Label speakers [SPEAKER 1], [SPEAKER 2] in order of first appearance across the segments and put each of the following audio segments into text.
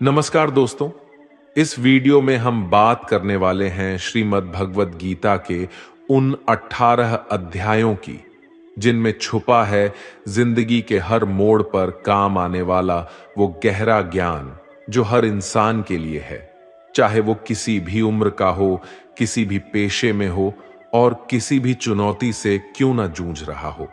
[SPEAKER 1] नमस्कार दोस्तों। इस वीडियो में हम बात करने वाले हैं श्रीमद् भगवत गीता के उन 18 अध्यायों की जिनमें छुपा है जिंदगी के हर मोड़ पर काम आने वाला वो गहरा ज्ञान जो हर इंसान के लिए है, चाहे वो किसी भी उम्र का हो, किसी भी पेशे में हो और किसी भी चुनौती से क्यों ना जूझ रहा हो।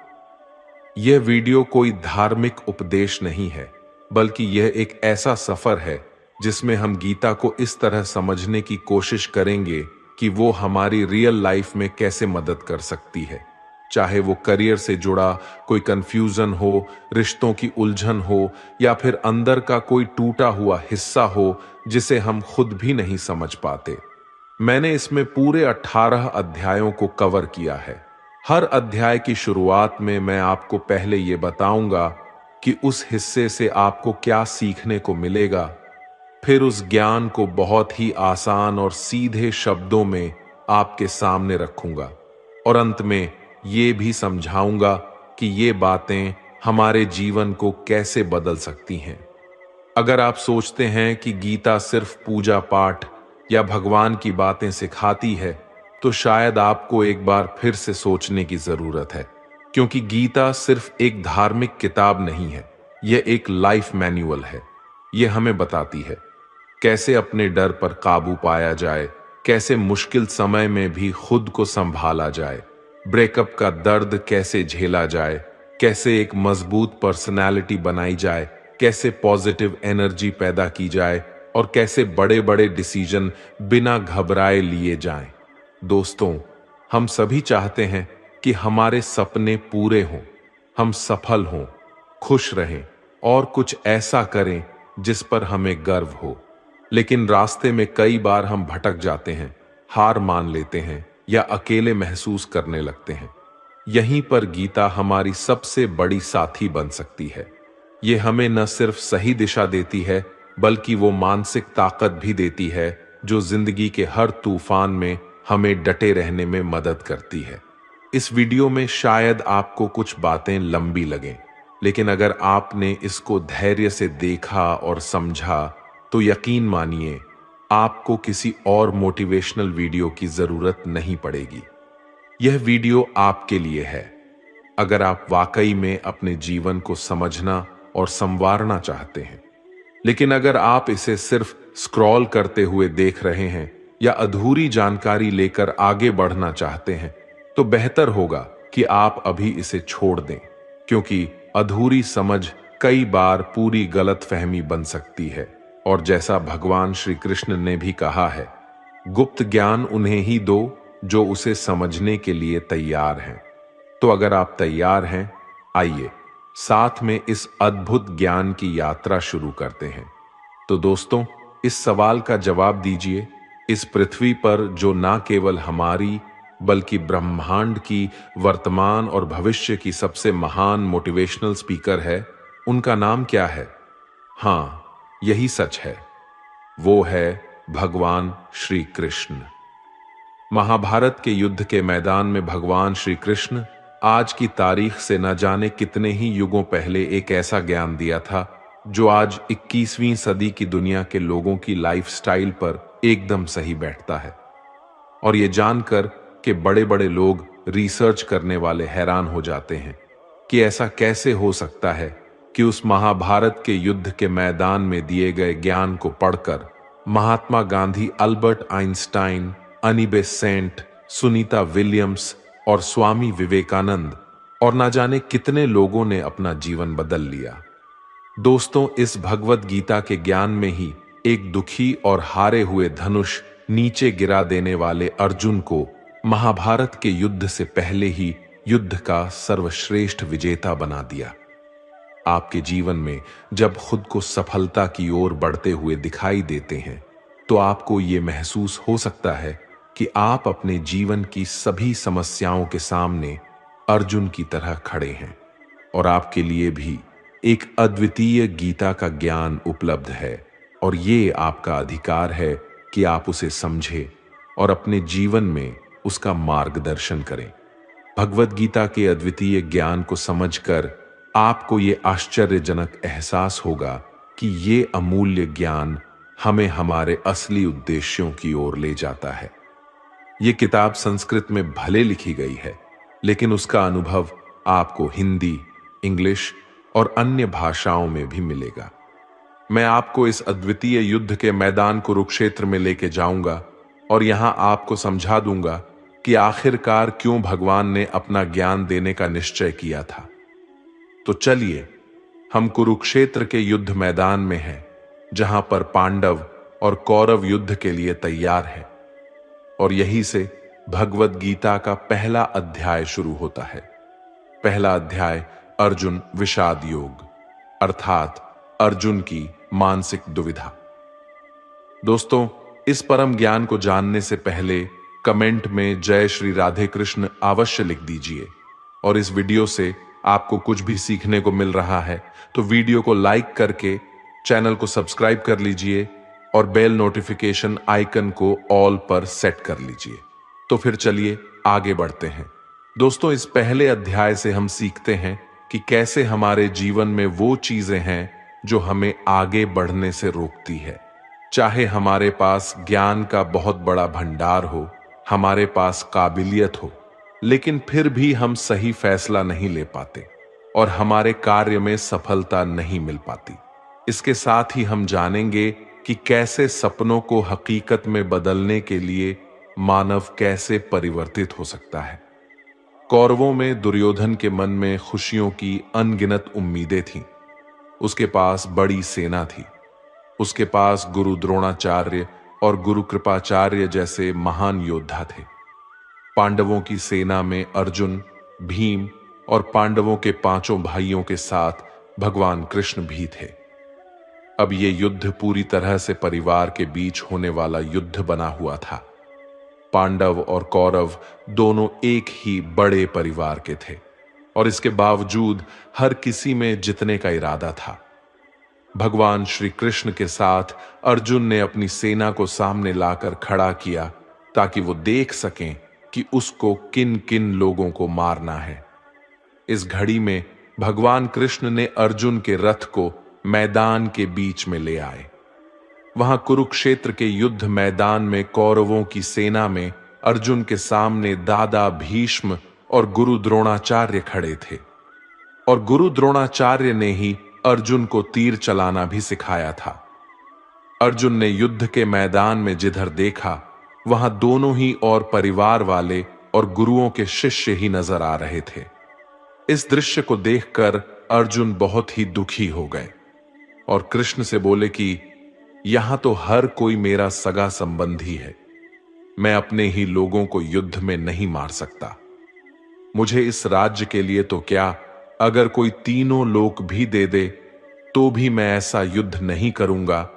[SPEAKER 1] यह वीडियो कोई धार्मिक उपदेश नहीं है, बल्कि यह एक ऐसा सफर है जिसमें हम गीता को इस तरह समझने की कोशिश करेंगे कि वो हमारी रियल लाइफ में कैसे मदद कर सकती है। चाहे वो करियर से जुड़ा कोई कंफ्यूजन हो, रिश्तों की उलझन हो या फिर अंदर का कोई टूटा हुआ हिस्सा हो जिसे हम खुद भी नहीं समझ पाते। मैंने इसमें पूरे 18 अध्यायों को कवर किया है। हर अध्याय की शुरुआत में मैं आपको पहले ये बताऊंगा कि उस हिस्से से आपको क्या सीखने को मिलेगा, फिर उस ज्ञान को बहुत ही आसान और सीधे शब्दों में आपके सामने रखूंगा और अंत में ये भी समझाऊंगा कि ये बातें हमारे जीवन को कैसे बदल सकती हैं। अगर आप सोचते हैं कि गीता सिर्फ पूजा पाठ या भगवान की बातें सिखाती है, तो शायद आपको एक बार फिर से सोचने की जरूरत है, क्योंकि गीता सिर्फ एक धार्मिक किताब नहीं है, यह एक लाइफ मैनुअल है। यह हमें बताती है कैसे अपने डर पर काबू पाया जाए, कैसे मुश्किल समय में भी खुद को संभाला जाए, ब्रेकअप का दर्द कैसे झेला जाए, कैसे एक मजबूत पर्सनालिटी बनाई जाए, कैसे पॉजिटिव एनर्जी पैदा की जाए और कैसे बड़े बड़े डिसीजन बिना घबराए लिए जाएं। दोस्तों, हम सभी चाहते हैं कि हमारे सपने पूरे हों, हम सफल हों, खुश रहें और कुछ ऐसा करें जिस पर हमें गर्व हो। लेकिन रास्ते में कई बार हम भटक जाते हैं, हार मान लेते हैं या अकेले महसूस करने लगते हैं। यहीं पर गीता हमारी सबसे बड़ी साथी बन सकती है। ये हमें न सिर्फ सही दिशा देती है, बल्कि वो मानसिक ताकत भी देती है जो जिंदगी के हर तूफान में हमें डटे रहने में मदद करती है। इस वीडियो में शायद आपको कुछ बातें लंबी लगें, लेकिन अगर आपने इसको धैर्य से देखा और समझा तो यकीन मानिए आपको किसी और मोटिवेशनल वीडियो की जरूरत नहीं पड़ेगी। यह वीडियो आपके लिए है अगर आप वाकई में अपने जीवन को समझना और संवारना चाहते हैं। लेकिन अगर आप इसे सिर्फ स्क्रॉल करते हुए देख रहे हैं या अधूरी जानकारी लेकर आगे बढ़ना चाहते हैं, तो बेहतर होगा कि आप अभी इसे छोड़ दें, क्योंकि अधूरी समझ कई बार पूरी गलतफहमी बन सकती है। और जैसा भगवान श्री कृष्ण ने भी कहा है, गुप्त ज्ञान उन्हें ही दो जो उसे समझने के लिए तैयार हैं। तो अगर आप तैयार हैं, आइए साथ में इस अद्भुत ज्ञान की यात्रा शुरू करते हैं। तो दोस्तों, इस सवाल का जवाब दीजिए, इस पृथ्वी पर जो ना केवल हमारी बल्कि ब्रह्मांड की वर्तमान और भविष्य की सबसे महान मोटिवेशनल स्पीकर है, उनका नाम क्या है? हाँ, यही सच है। वो है भगवान श्री कृष्ण। महाभारत के युद्ध के मैदान में भगवान श्री कृष्ण आज की तारीख से न जाने कितने ही युगों पहले एक ऐसा ज्ञान दिया था जो आज 21वीं सदी की दुनिया के लोगों की लाइफस्टाइल पर एकदम सही बैठता है। और ये जानकर कि बड़े बड़े लोग, रिसर्च करने वाले हैरान हो जाते हैं कि ऐसा कैसे हो सकता है कि उस महाभारत के युद्ध के मैदान में दिए गए ज्ञान को पढ़कर महात्मा गांधी, अल्बर्ट आइंस्टाइन, अनी बेसेंट, सुनीता विलियम्स और स्वामी विवेकानंद और ना जाने कितने लोगों ने अपना जीवन बदल लिया। दोस्तों, इस भगवत गीता के ज्ञान में ही एक दुखी और हारे हुए धनुष नीचे गिरा देने वाले अर्जुन को महाभारत के युद्ध से पहले ही युद्ध का सर्वश्रेष्ठ विजेता बना दिया। आपके जीवन में जब खुद को सफलता की ओर बढ़ते हुए दिखाई देते हैं, तो आपको ये महसूस हो सकता है कि आप अपने जीवन की सभी समस्याओं के सामने अर्जुन की तरह खड़े हैं और आपके लिए भी एक अद्वितीय गीता का ज्ञान उपलब्ध है और ये आपका अधिकार है कि आप उसे समझें और अपने जीवन में उसका मार्गदर्शन करें। भगवत गीता के अद्वितीय ज्ञान को समझकर आपको ये आश्चर्यजनक एहसास होगा कि ये अमूल्य ज्ञान हमें हमारे असली उद्देश्यों की ओर ले जाता है। ये किताब संस्कृत में भले लिखी गई है, लेकिन उसका अनुभव आपको हिंदी, इंग्लिश और अन्य भाषाओं में भी मिलेगा। मैं आपको इस अद्वितीय युद्ध के मैदान कुरुक्षेत्र में लेके जाऊंगा और यहां आपको समझा दूंगा कि आखिरकार क्यों भगवान ने अपना ज्ञान देने का निश्चय किया था। तो चलिए, हम कुरुक्षेत्र के युद्ध मैदान में हैं, जहां पर पांडव और कौरव युद्ध के लिए तैयार है। और यहीं से भगवद गीता का पहला अध्याय शुरू होता है। पहला अध्याय अर्जुन विषाद योग, अर्थात अर्जुन की मानसिक दुविधा। दोस्तों, इस परम ज्ञान को जानने से पहले कमेंट में जय श्री राधे कृष्ण अवश्य लिख दीजिए। और इस वीडियो से आपको कुछ भी सीखने को मिल रहा है तो वीडियो को लाइक करके चैनल को सब्सक्राइब कर लीजिए और बेल नोटिफिकेशन आइकन को ऑल पर सेट कर लीजिए। तो फिर चलिए आगे बढ़ते हैं। दोस्तों, इस पहले अध्याय से हम सीखते हैं कि कैसे हमारे जीवन में वो चीजें हैं जो हमें आगे बढ़ने से रोकती है। चाहे हमारे पास ज्ञान का बहुत बड़ा भंडार हो, हमारे पास काबिलियत हो, लेकिन फिर भी हम सही फैसला नहीं ले पाते और हमारे कार्य में सफलता नहीं मिल पाती। इसके साथ ही हम जानेंगे कि कैसे सपनों को हकीकत में बदलने के लिए मानव कैसे परिवर्तित हो सकता है। कौरवों में दुर्योधन के मन में खुशियों की अनगिनत उम्मीदें थीं। उसके पास बड़ी सेना थी। उसके पास गुरु द्रोणाचार्य और गुरु कृपाचार्य जैसे महान योद्धा थे। पांडवों की सेना में अर्जुन, भीम और पांडवों के पांचों भाइयों के साथ भगवान कृष्ण भी थे। अब ये युद्ध पूरी तरह से परिवार के बीच होने वाला युद्ध बना हुआ था। पांडव और कौरव दोनों एक ही बड़े परिवार के थे और इसके बावजूद हर किसी में जीतने का इरादा था। भगवान श्री कृष्ण के साथ अर्जुन ने अपनी सेना को सामने लाकर खड़ा किया ताकि वो देख सकें कि उसको किन किन लोगों को मारना है। इस घड़ी में भगवान कृष्ण ने अर्जुन के रथ को मैदान के बीच में ले आए। वहां कुरुक्षेत्र के युद्ध मैदान में कौरवों की सेना में अर्जुन के सामने दादा भीष्म और गुरु द्रोणाचार्य खड़े थे। और गुरु द्रोणाचार्य ने ही अर्जुन को तीर चलाना भी सिखाया था। अर्जुन ने युद्ध के मैदान में जिधर देखा वहां दोनों ही और परिवार वाले और गुरुओं के शिष्य ही नजर आ रहे थे। इस दृश्य को देखकर अर्जुन बहुत ही दुखी हो गए और कृष्ण से बोले कि यहां तो हर कोई मेरा सगा संबंधी है। मैं अपने ही लोगों को युद्ध में नहीं मार सकता। मुझे इस राज्य के लिए तो क्या, अगर कोई तीनों लोक भी दे दे तो भी मैं ऐसा युद्ध नहीं करूंगा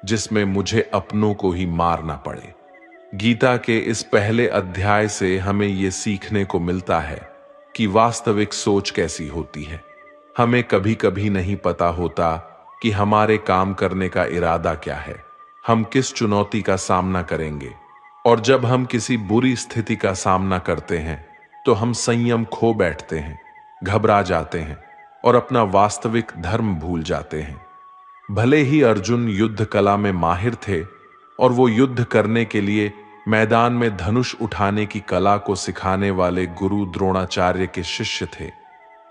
[SPEAKER 1] जिसमें मुझे अपनों को ही मारना पड़े। गीता के इस पहले अध्याय से हमें यह सीखने को मिलता है कि वास्तविक सोच कैसी होती है। हमें कभी कभी नहीं पता होता कि हमारे काम करने का इरादा क्या है, हम किस चुनौती का सामना करेंगे। और जब हम किसी बुरी स्थिति का सामना करते हैं तो हम संयम खो बैठते हैं, घबरा जाते हैं और अपना वास्तविक धर्म भूल जाते हैं। भले ही अर्जुन युद्ध कला में माहिर थे और वो युद्ध करने के लिए मैदान में धनुष उठाने की कला को सिखाने वाले गुरु द्रोणाचार्य के शिष्य थे,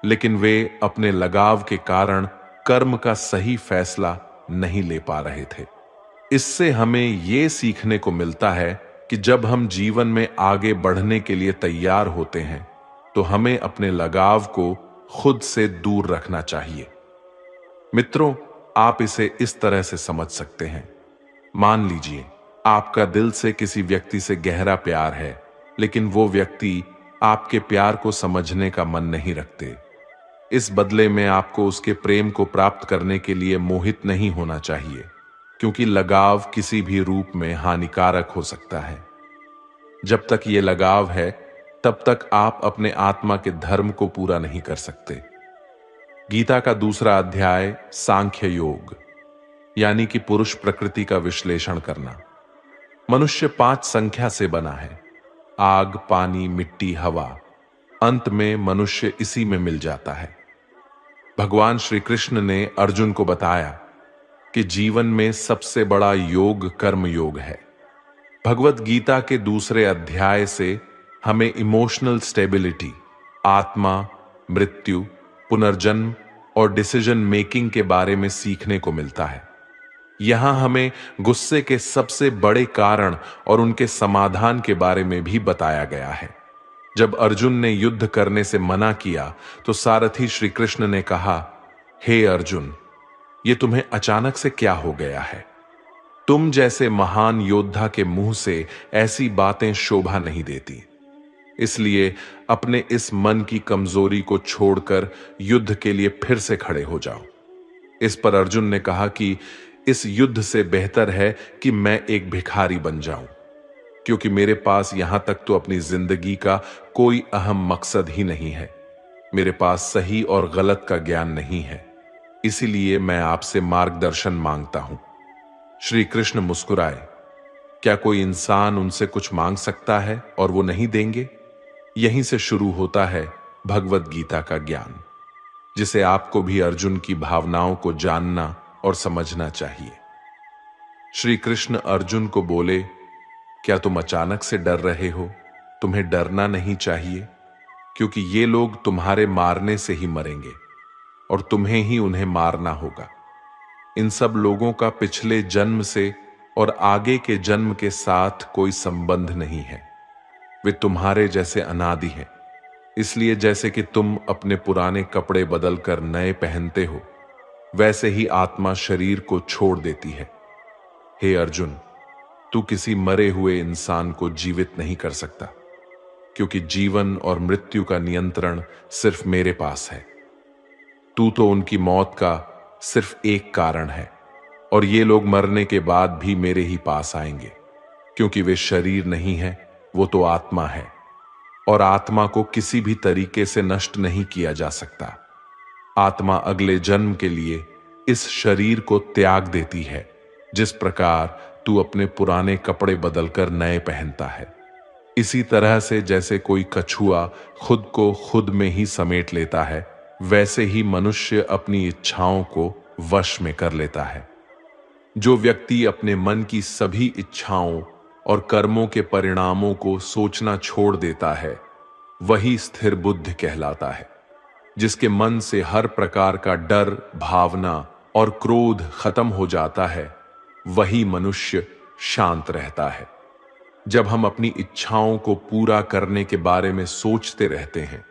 [SPEAKER 1] लेकिन वे अपने लगाव के कारण कर्म का सही फैसला नहीं ले पा रहे थे। इससे हमें यह सीखने को मिलता है कि जब हम जीवन में आगे बढ़ने के लिए तैयार होते हैं तो हमें अपने लगाव को खुद से दूर रखना चाहिए। मित्रों, आप इसे इस तरह से समझ सकते हैं। मान लीजिए आपका दिल से किसी व्यक्ति से गहरा प्यार है, लेकिन वो व्यक्ति आपके प्यार को समझने का मन नहीं रखते। इस बदले में आपको उसके प्रेम को प्राप्त करने के लिए मोहित नहीं होना चाहिए, क्योंकि लगाव किसी भी रूप में हानिकारक हो सकता है। जब तक ये लगाव है तब तक आप अपने आत्मा के धर्म को पूरा नहीं कर सकते। गीता का दूसरा अध्याय सांख्य योग, यानी कि पुरुष प्रकृति का विश्लेषण करना। मनुष्य 5 संख्या से बना है: आग, पानी, मिट्टी, हवा। अंत में मनुष्य इसी में मिल जाता है। भगवान श्री कृष्ण ने अर्जुन को बताया कि जीवन में सबसे बड़ा योग कर्म योग है। भगवत गीता के दूसरे अध्याय से हमें इमोशनल स्टेबिलिटी, आत्मा, मृत्यु, पुनर्जन्म और डिसीजन मेकिंग के बारे में सीखने को मिलता है। यहां हमें गुस्से के सबसे बड़े कारण और उनके समाधान के बारे में भी बताया गया है। जब अर्जुन ने युद्ध करने से मना किया तो सारथी श्री कृष्ण ने कहा, हे अर्जुन, ये तुम्हें अचानक से क्या हो गया है? तुम जैसे महान योद्धा के मुंह से ऐसी बातें शोभा नहीं देती। इसलिए अपने इस मन की कमजोरी को छोड़कर युद्ध के लिए फिर से खड़े हो जाओ। इस पर अर्जुन ने कहा कि इस युद्ध से बेहतर है कि मैं एक भिखारी बन जाऊं, क्योंकि मेरे पास यहां तक तो अपनी जिंदगी का कोई अहम मकसद ही नहीं है। मेरे पास सही और गलत का ज्ञान नहीं है, इसीलिए मैं आपसे मार्गदर्शन मांगता हूं। श्री कृष्ण मुस्कुराए। क्या कोई इंसान उनसे कुछ मांग सकता है और वो नहीं देंगे? यहीं से शुरू होता है भगवत गीता का ज्ञान, जिसे आपको भी अर्जुन की भावनाओं को जानना और समझना चाहिए। श्री कृष्ण अर्जुन को बोले, क्या तुम अचानक से डर रहे हो? तुम्हें डरना नहीं चाहिए, क्योंकि ये लोग तुम्हारे मारने से ही मरेंगे और तुम्हें ही उन्हें मारना होगा। इन सब लोगों का पिछले जन्म से और आगे के जन्म के साथ कोई संबंध नहीं है। वे तुम्हारे जैसे अनादि हैं। इसलिए जैसे कि तुम अपने पुराने कपड़े बदलकर नए पहनते हो, वैसे ही आत्मा शरीर को छोड़ देती है। हे अर्जुन, तू किसी मरे हुए इंसान को जीवित नहीं कर सकता, क्योंकि जीवन और मृत्यु का नियंत्रण सिर्फ मेरे पास है। तू तो उनकी मौत का सिर्फ एक कारण है, और ये लोग मरने के बाद भी मेरे ही पास आएंगे, क्योंकि वे शरीर नहीं है, वो तो आत्मा है, और आत्मा को किसी भी तरीके से नष्ट नहीं किया जा सकता। आत्मा अगले जन्म के लिए इस शरीर को त्याग देती है, जिस प्रकार तू अपने पुराने कपड़े बदलकर नए पहनता है। इसी तरह से जैसे कोई कछुआ खुद को खुद में ही समेट लेता है, वैसे ही मनुष्य अपनी इच्छाओं को वश में कर लेता है। जो व्यक्ति अपने मन की सभी इच्छाओं और कर्मों के परिणामों को सोचना छोड़ देता है, वही स्थिर बुद्धि कहलाता है। जिसके मन से हर प्रकार का डर, भावना और क्रोध खत्म हो जाता है, वही मनुष्य शांत रहता है। जब हम अपनी इच्छाओं को पूरा करने के बारे में सोचते रहते हैं,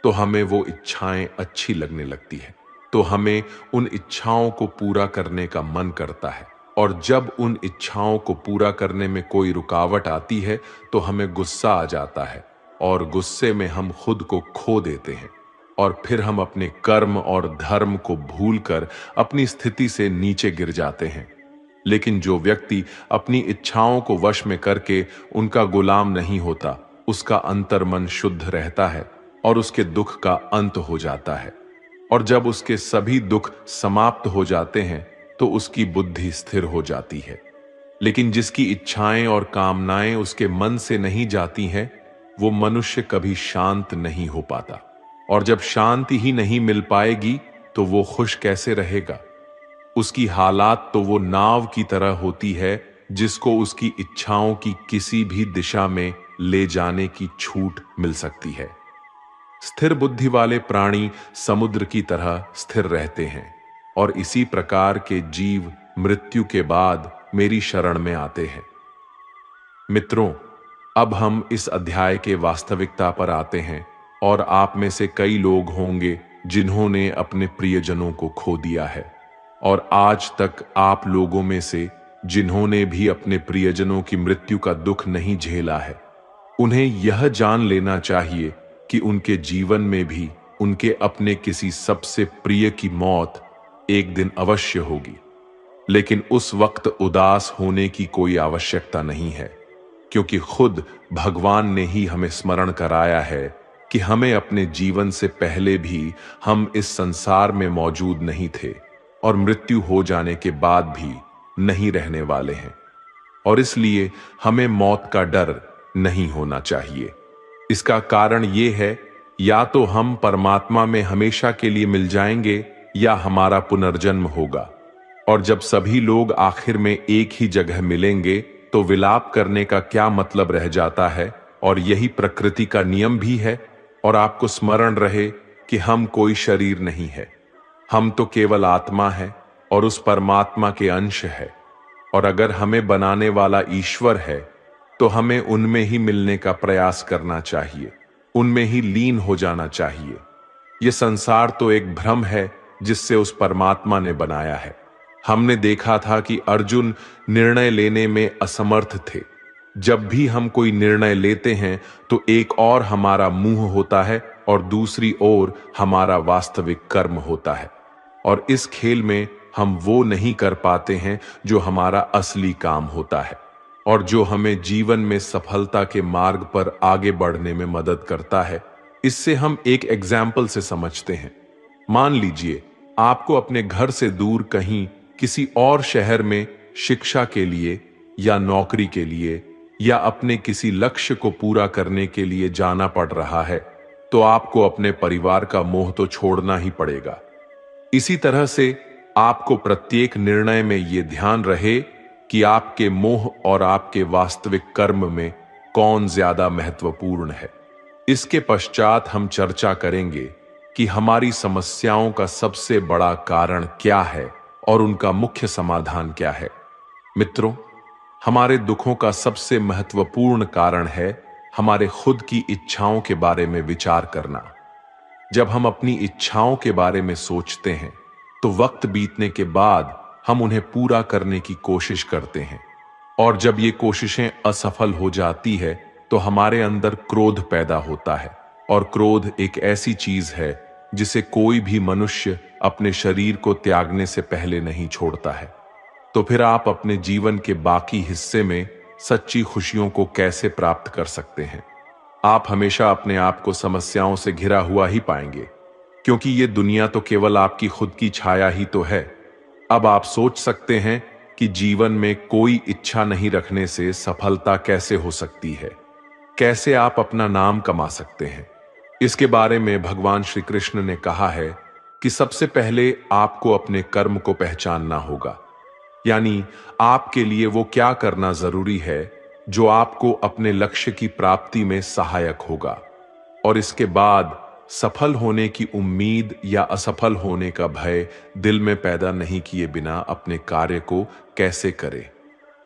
[SPEAKER 1] तो हमें वो इच्छाएं अच्छी लगने लगती है, तो हमें उन इच्छाओं को पूरा करने का मन करता है। और जब उन इच्छाओं को पूरा करने में कोई रुकावट आती है, तो हमें गुस्सा आ जाता है, और गुस्से में हम खुद को खो देते हैं, और फिर हम अपने कर्म और धर्म को भूलकर अपनी स्थिति से नीचे गिर जाते हैं। लेकिन जो व्यक्ति अपनी इच्छाओं को वश में करके उनका गुलाम नहीं होता, उसका अंतर्मन शुद्ध रहता है और उसके दुख का अंत हो जाता है। और जब उसके सभी दुख समाप्त हो जाते हैं, तो उसकी बुद्धि स्थिर हो जाती है। लेकिन जिसकी इच्छाएं और कामनाएं उसके मन से नहीं जाती हैं, वो मनुष्य कभी शांत नहीं हो पाता। और जब शांति ही नहीं मिल पाएगी, तो वो खुश कैसे रहेगा? उसकी हालात तो वो नाव की तरह होती है, जिसको उसकी इच्छाओं की किसी भी दिशा में ले जाने की छूट मिल सकती है। स्थिर बुद्धि वाले प्राणी समुद्र की तरह स्थिर रहते हैं, और इसी प्रकार के जीव मृत्यु के बाद मेरी शरण में आते हैं। मित्रों, अब हम इस अध्याय के वास्तविकता पर आते हैं, और आप में से कई लोग होंगे जिन्होंने अपने प्रियजनों को खो दिया है, और आज तक आप लोगों में से जिन्होंने भी अपने प्रियजनों की मृत्यु का दुख नहीं झेला है, उन्हें यह जान लेना चाहिए कि उनके जीवन में भी उनके अपने किसी सबसे प्रिय की मौत एक दिन अवश्य होगी। लेकिन उस वक्त उदास होने की कोई आवश्यकता नहीं है, क्योंकि खुद भगवान ने ही हमें स्मरण कराया है कि हमें अपने जीवन से पहले भी हम इस संसार में मौजूद नहीं थे, और मृत्यु हो जाने के बाद भी नहीं रहने वाले हैं। और इसलिए हमें मौत का डर नहीं होना चाहिए। इसका कारण ये है, या तो हम परमात्मा में हमेशा के लिए मिल जाएंगे, या हमारा पुनर्जन्म होगा। और जब सभी लोग आखिर में एक ही जगह मिलेंगे तो विलाप करने का क्या मतलब रह जाता है। और यही प्रकृति का नियम भी है। और आपको स्मरण रहे कि हम कोई शरीर नहीं है, हम तो केवल आत्मा है और उस परमात्मा के अंश है। और अगर हमें बनाने वाला ईश्वर है तो हमें उनमें ही मिलने का प्रयास करना चाहिए, उनमें ही लीन हो जाना चाहिए। यह संसार तो एक भ्रम है जिससे उस परमात्मा ने बनाया है। हमने देखा था कि अर्जुन निर्णय लेने में असमर्थ थे। जब भी हम कोई निर्णय लेते हैं तो एक और हमारा मुंह होता है और दूसरी ओर हमारा वास्तविक कर्म होता है। और इस खेल में हम वो नहीं कर पाते हैं जो हमारा असली काम होता है और जो हमें जीवन में सफलता के मार्ग पर आगे बढ़ने में मदद करता है। इससे हम एक एग्जाम्पल से समझते हैं। मान लीजिए आपको अपने घर से दूर कहीं किसी और शहर में शिक्षा के लिए या नौकरी के लिए या अपने किसी लक्ष्य को पूरा करने के लिए जाना पड़ रहा है, तो आपको अपने परिवार का मोह तो छोड़ना ही पड़ेगा। इसी तरह से आपको प्रत्येक निर्णय में यह ध्यान रहे कि आपके मोह और आपके वास्तविक कर्म में कौन ज्यादा महत्वपूर्ण है। इसके पश्चात हम चर्चा करेंगे कि हमारी समस्याओं का सबसे बड़ा कारण क्या है और उनका मुख्य समाधान क्या है। मित्रों, हमारे दुखों का सबसे महत्वपूर्ण कारण है हमारे खुद की इच्छाओं के बारे में विचार करना। जब हम अपनी इच्छाओं के बारे में सोचते हैं तो वक्त बीतने के बाद हम उन्हें पूरा करने की कोशिश करते हैं, और जब ये कोशिशें असफल हो जाती है तो हमारे अंदर क्रोध पैदा होता है। और क्रोध एक ऐसी चीज है जिसे कोई भी मनुष्य अपने शरीर को त्यागने से पहले नहीं छोड़ता है। तो फिर आप अपने जीवन के बाकी हिस्से में सच्ची खुशियों को कैसे प्राप्त कर सकते हैं? आप हमेशा अपने आप को समस्याओं से घिरा हुआ ही पाएंगे, क्योंकि ये दुनिया तो केवल आपकी खुद की छाया ही तो है। अब आप सोच सकते हैं कि जीवन में कोई इच्छा नहीं रखने से सफलता कैसे हो सकती है, कैसे आप अपना नाम कमा सकते हैं। इसके बारे में भगवान श्री कृष्ण ने कहा है कि सबसे पहले आपको अपने कर्म को पहचानना होगा, यानी आपके लिए वो क्या करना जरूरी है जो आपको अपने लक्ष्य की प्राप्ति में सहायक होगा। और इसके बाद सफल होने की उम्मीद या असफल होने का भय दिल में पैदा नहीं किए बिना अपने कार्य को कैसे करें,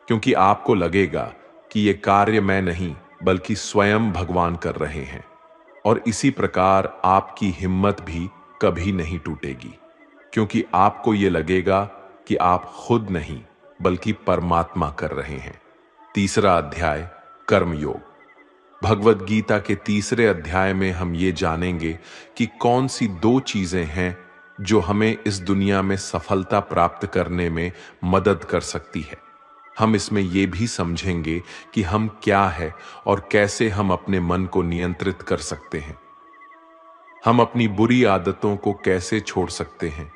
[SPEAKER 1] क्योंकि आपको लगेगा कि ये कार्य मैं नहीं बल्कि स्वयं भगवान कर रहे हैं। और इसी प्रकार आपकी हिम्मत भी कभी नहीं टूटेगी, क्योंकि आपको ये लगेगा कि आप खुद नहीं बल्कि परमात्मा कर रहे हैं। तीसरा अध्याय, कर्मयोग। भगवत गीता के तीसरे अध्याय में हम ये जानेंगे कि कौन सी दो चीजें हैं जो हमें इस दुनिया में सफलता प्राप्त करने में मदद कर सकती है। हम इसमें यह भी समझेंगे कि हम क्या है और कैसे हम अपने मन को नियंत्रित कर सकते हैं। हम अपनी बुरी आदतों को कैसे छोड़ सकते हैं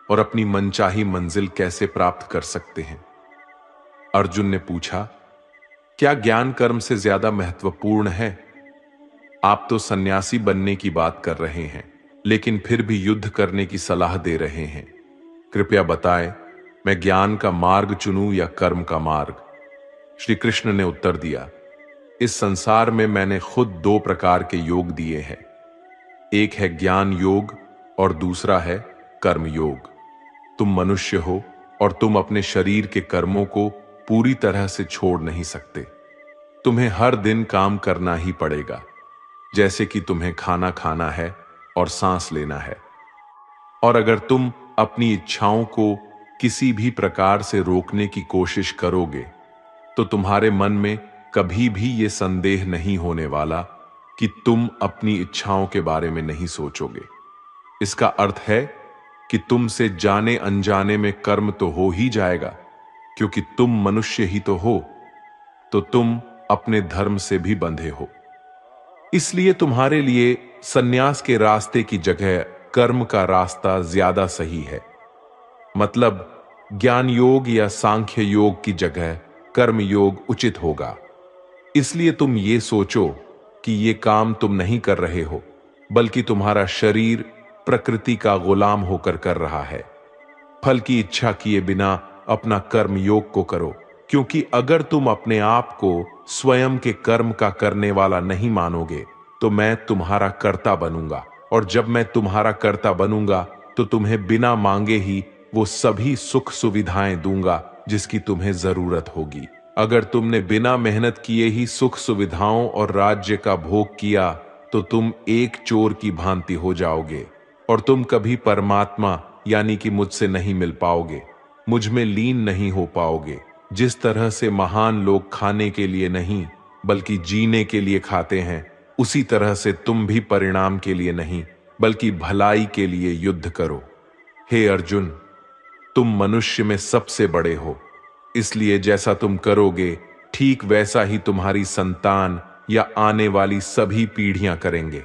[SPEAKER 1] और अपनी मनचाही मंजिल कैसे प्राप्त कर सकते हैं। अर्जुन ने पूछा, क्या ज्ञान कर्म से ज्यादा महत्वपूर्ण है? आप तो सन्यासी बनने की बात कर रहे हैं, लेकिन फिर भी युद्ध करने की सलाह दे रहे हैं। कृपया बताएं, मैं ज्ञान का मार्ग चुनूं या कर्म का मार्ग? श्री कृष्ण ने उत्तर दिया, इस संसार में मैंने खुद दो प्रकार के योग दिए हैं। एक है ज्ञान योग और दूसरा है कर्म योग। तुम मनुष्य हो और तुम अपने शरीर के कर्मों को पूरी तरह से छोड़ नहीं सकते। तुम्हें हर दिन काम करना ही पड़ेगा, जैसे कि तुम्हें खाना खाना है और सांस लेना है। और अगर तुम अपनी इच्छाओं को किसी भी प्रकार से रोकने की कोशिश करोगे तो तुम्हारे मन में कभी भी ये संदेह नहीं होने वाला कि तुम अपनी इच्छाओं के बारे में नहीं सोचोगे। इसका अर्थ है कि तुमसे जाने अनजाने में कर्म तो हो ही जाएगा, क्योंकि तुम मनुष्य ही तो हो, तो तुम अपने धर्म से भी बंधे हो। इसलिए तुम्हारे लिए सन्यास के रास्ते की जगह कर्म का रास्ता ज्यादा सही है। मतलब ज्ञान योग या सांख्य योग की जगह कर्म योग उचित होगा। इसलिए तुम ये सोचो कि ये काम तुम नहीं कर रहे हो, बल्कि तुम्हारा शरीर प्रकृति का गुलाम होकर कर रहा है। फल की इच्छा किए बिना अपना कर्म योग को करो, क्योंकि अगर तुम अपने आप को स्वयं के कर्म का करने वाला नहीं मानोगे तो मैं तुम्हारा कर्ता बनूंगा, और जब मैं तुम्हारा कर्ता बनूंगा तो तुम्हें बिना मांगे ही वो सभी सुख सुविधाएं दूंगा जिसकी तुम्हें जरूरत होगी। अगर तुमने बिना मेहनत किए ही सुख सुविधाओं और राज्य का भोग किया तो तुम एक चोर की भांति हो जाओगे और तुम कभी परमात्मा यानी कि मुझसे नहीं मिल पाओगे, मुझ में लीन नहीं हो पाओगे। जिस तरह से महान लोग खाने के लिए नहीं बल्कि जीने के लिए खाते हैं, उसी तरह से तुम भी परिणाम के लिए नहीं बल्कि भलाई के लिए युद्ध करो। हे अर्जुन, तुम मनुष्य में सबसे बड़े हो, इसलिए जैसा तुम करोगे ठीक वैसा ही तुम्हारी संतान या आने वाली सभी पीढ़ियां करेंगे।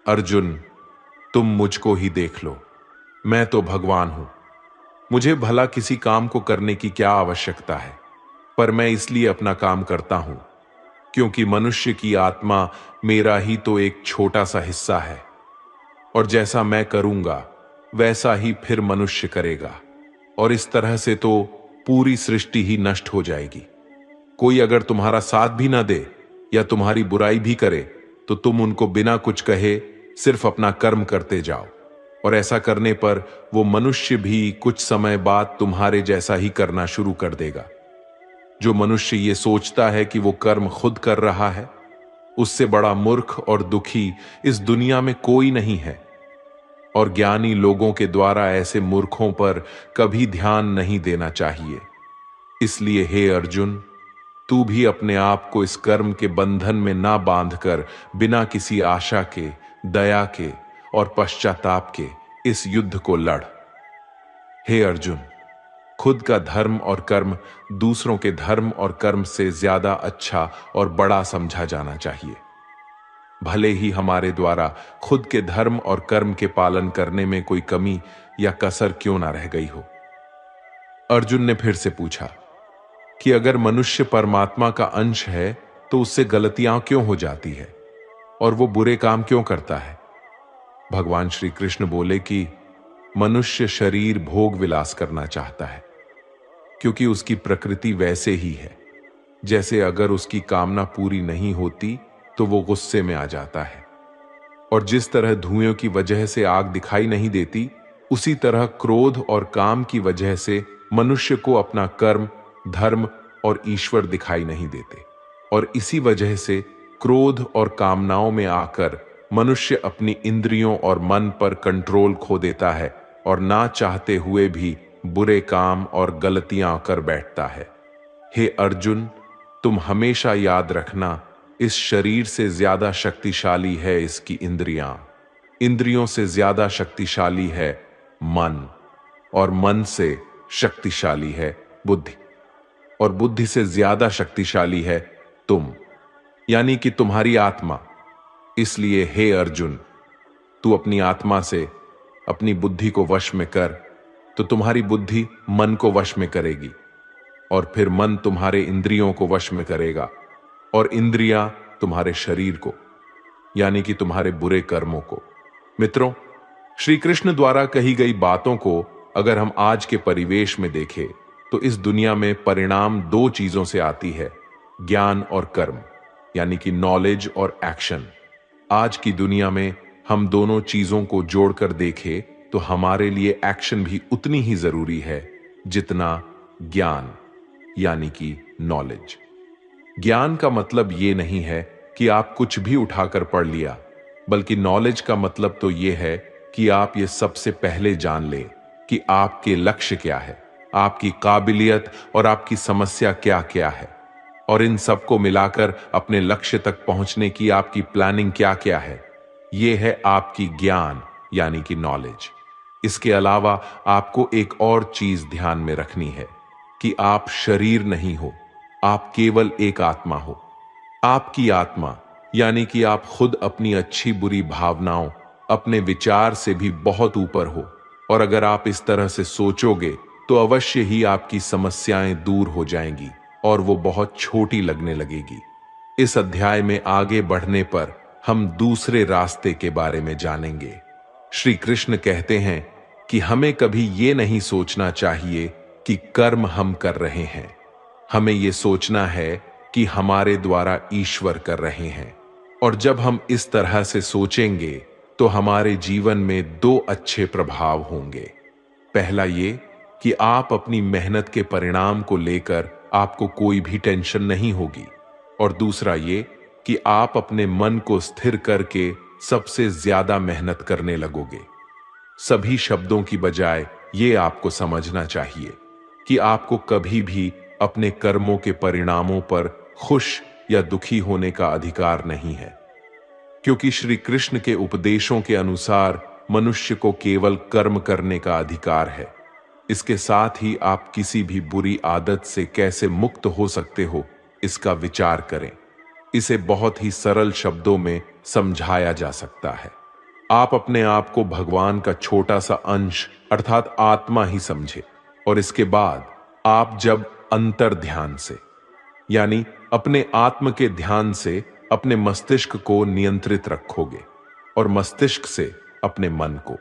[SPEAKER 1] अर्जुन, तुम मुझको ही देख लो, मैं तो भगवान हूं, मुझे भला किसी काम को करने की क्या आवश्यकता है, पर मैं इसलिए अपना काम करता हूं क्योंकि मनुष्य की आत्मा मेरा ही तो एक छोटा सा हिस्सा है, और जैसा मैं करूंगा वैसा ही फिर मनुष्य करेगा, और इस तरह से तो पूरी सृष्टि ही नष्ट हो जाएगी। कोई अगर तुम्हारा साथ भी ना दे या तुम्हारी बुराई भी करे तो तुम उनको बिना कुछ कहे सिर्फ अपना कर्म करते जाओ, और ऐसा करने पर वो मनुष्य भी कुछ समय बाद तुम्हारे जैसा ही करना शुरू कर देगा। जो मनुष्य ये सोचता है कि वो कर्म खुद कर रहा है, उससे बड़ा मूर्ख और दुखी इस दुनिया में कोई नहीं है, और ज्ञानी लोगों के द्वारा ऐसे मूर्खों पर कभी ध्यान नहीं देना चाहिए। इसलिए हे अर्जुन, तू भी अपने आप को इस कर्म के बंधन में ना बांधकर बिना किसी आशा के, दया के और पश्चाताप के इस युद्ध को लड़। हे अर्जुन, खुद का धर्म और कर्म दूसरों के धर्म और कर्म से ज्यादा अच्छा और बड़ा समझा जाना चाहिए, भले ही हमारे द्वारा खुद के धर्म और कर्म के पालन करने में कोई कमी या कसर क्यों ना रह गई हो। अर्जुन ने फिर से पूछा कि अगर मनुष्य परमात्मा का अंश है तो उससे गलतियां क्यों हो जाती है और वो बुरे काम क्यों करता है। भगवान श्री कृष्ण बोले कि मनुष्य शरीर भोग विलास करना चाहता है क्योंकि उसकी प्रकृति वैसे ही है, जैसे अगर उसकी कामना पूरी नहीं होती तो वो गुस्से में आ जाता है, और जिस तरह धुएं की वजह से आग दिखाई नहीं देती, उसी तरह क्रोध और काम की वजह से मनुष्य को अपना कर्म, धर्म और ईश्वर दिखाई नहीं देते, और इसी वजह से क्रोध और कामनाओं में आकर मनुष्य अपनी इंद्रियों और मन पर कंट्रोल खो देता है और ना चाहते हुए भी बुरे काम और गलतियां कर बैठता है। हे अर्जुन, तुम हमेशा याद रखना, इस शरीर से ज्यादा शक्तिशाली है इसकी इंद्रियां, इंद्रियों से ज्यादा शक्तिशाली है मन, और मन से शक्तिशाली है बुद्धि, और बुद्धि से ज्यादा शक्तिशाली है तुम, यानी कि तुम्हारी आत्मा। इसलिए हे अर्जुन, तू अपनी आत्मा से अपनी बुद्धि को वश में कर, तो तुम्हारी बुद्धि मन को वश में करेगी, और फिर मन तुम्हारे इंद्रियों को वश में करेगा, और इंद्रियां तुम्हारे शरीर को, यानी कि तुम्हारे बुरे कर्मों को। मित्रों, श्री कृष्ण द्वारा कही गई बातों को अगर हम आज के परिवेश में देखें तो इस दुनिया में परिणाम दो चीजों से आती है, ज्ञान और कर्म, यानी कि नॉलेज और एक्शन। आज की दुनिया में हम दोनों चीजों को जोड़कर देखें तो हमारे लिए एक्शन भी उतनी ही जरूरी है जितना ज्ञान, यानी कि नॉलेज। ज्ञान का मतलब ये नहीं है कि आप कुछ भी उठाकर पढ़ लिया, बल्कि नॉलेज का मतलब तो ये है कि आप ये सबसे पहले जान लें कि आपके लक्ष्य क्या है, आपकी काबिलियत और आपकी समस्या क्या क्या है, और इन सबको मिलाकर अपने लक्ष्य तक पहुंचने की आपकी प्लानिंग क्या क्या है। ये है आपकी ज्ञान, यानी कि नॉलेज। इसके अलावा आपको एक और चीज ध्यान में रखनी है कि आप शरीर नहीं हो, आप केवल एक आत्मा हो। आपकी आत्मा, यानी कि आप खुद अपनी अच्छी बुरी भावनाओं, अपने विचार से भी बहुत ऊपर हो, और अगर आप इस तरह से सोचोगे तो अवश्य ही आपकी समस्याएं दूर हो जाएंगी और वो बहुत छोटी लगने लगेगी। इस अध्याय में आगे बढ़ने पर हम दूसरे रास्ते के बारे में जानेंगे। श्री कृष्ण कहते हैं कि हमें कभी ये नहीं सोचना चाहिए कि कर्म हम कर रहे हैं। हमें ये सोचना है कि हमारे द्वारा ईश्वर कर रहे हैं। और जब हम इस तरह से सोचेंगे तो हमारे जीवन में दो अच्छे प्रभाव होंगे। पहला ये कि आप अपनी मेहनत के परिणाम को लेकर आपको कोई भी टेंशन नहीं होगी, और दूसरा ये कि आप अपने मन को स्थिर करके सबसे ज्यादा मेहनत करने लगोगे। सभी शब्दों की बजाय ये आपको समझना चाहिए कि आपको कभी भी अपने कर्मों के परिणामों पर खुश या दुखी होने का अधिकार नहीं है, क्योंकि श्री कृष्ण के उपदेशों के अनुसार मनुष्य को केवल कर्म करने का अधिकार है। इसके साथ ही आप किसी भी बुरी आदत से कैसे मुक्त हो सकते हो, इसका विचार करें। इसे बहुत ही सरल शब्दों में समझाया जा सकता है। आप अपने आप को भगवान का छोटा सा अंश अर्थात आत्मा ही समझे, और इसके बाद आप जब अंतर ध्यान से यानी अपने आत्म के ध्यान से अपने मस्तिष्क को नियंत्रित रखोगे और मस्तिष्क से अपने मन को,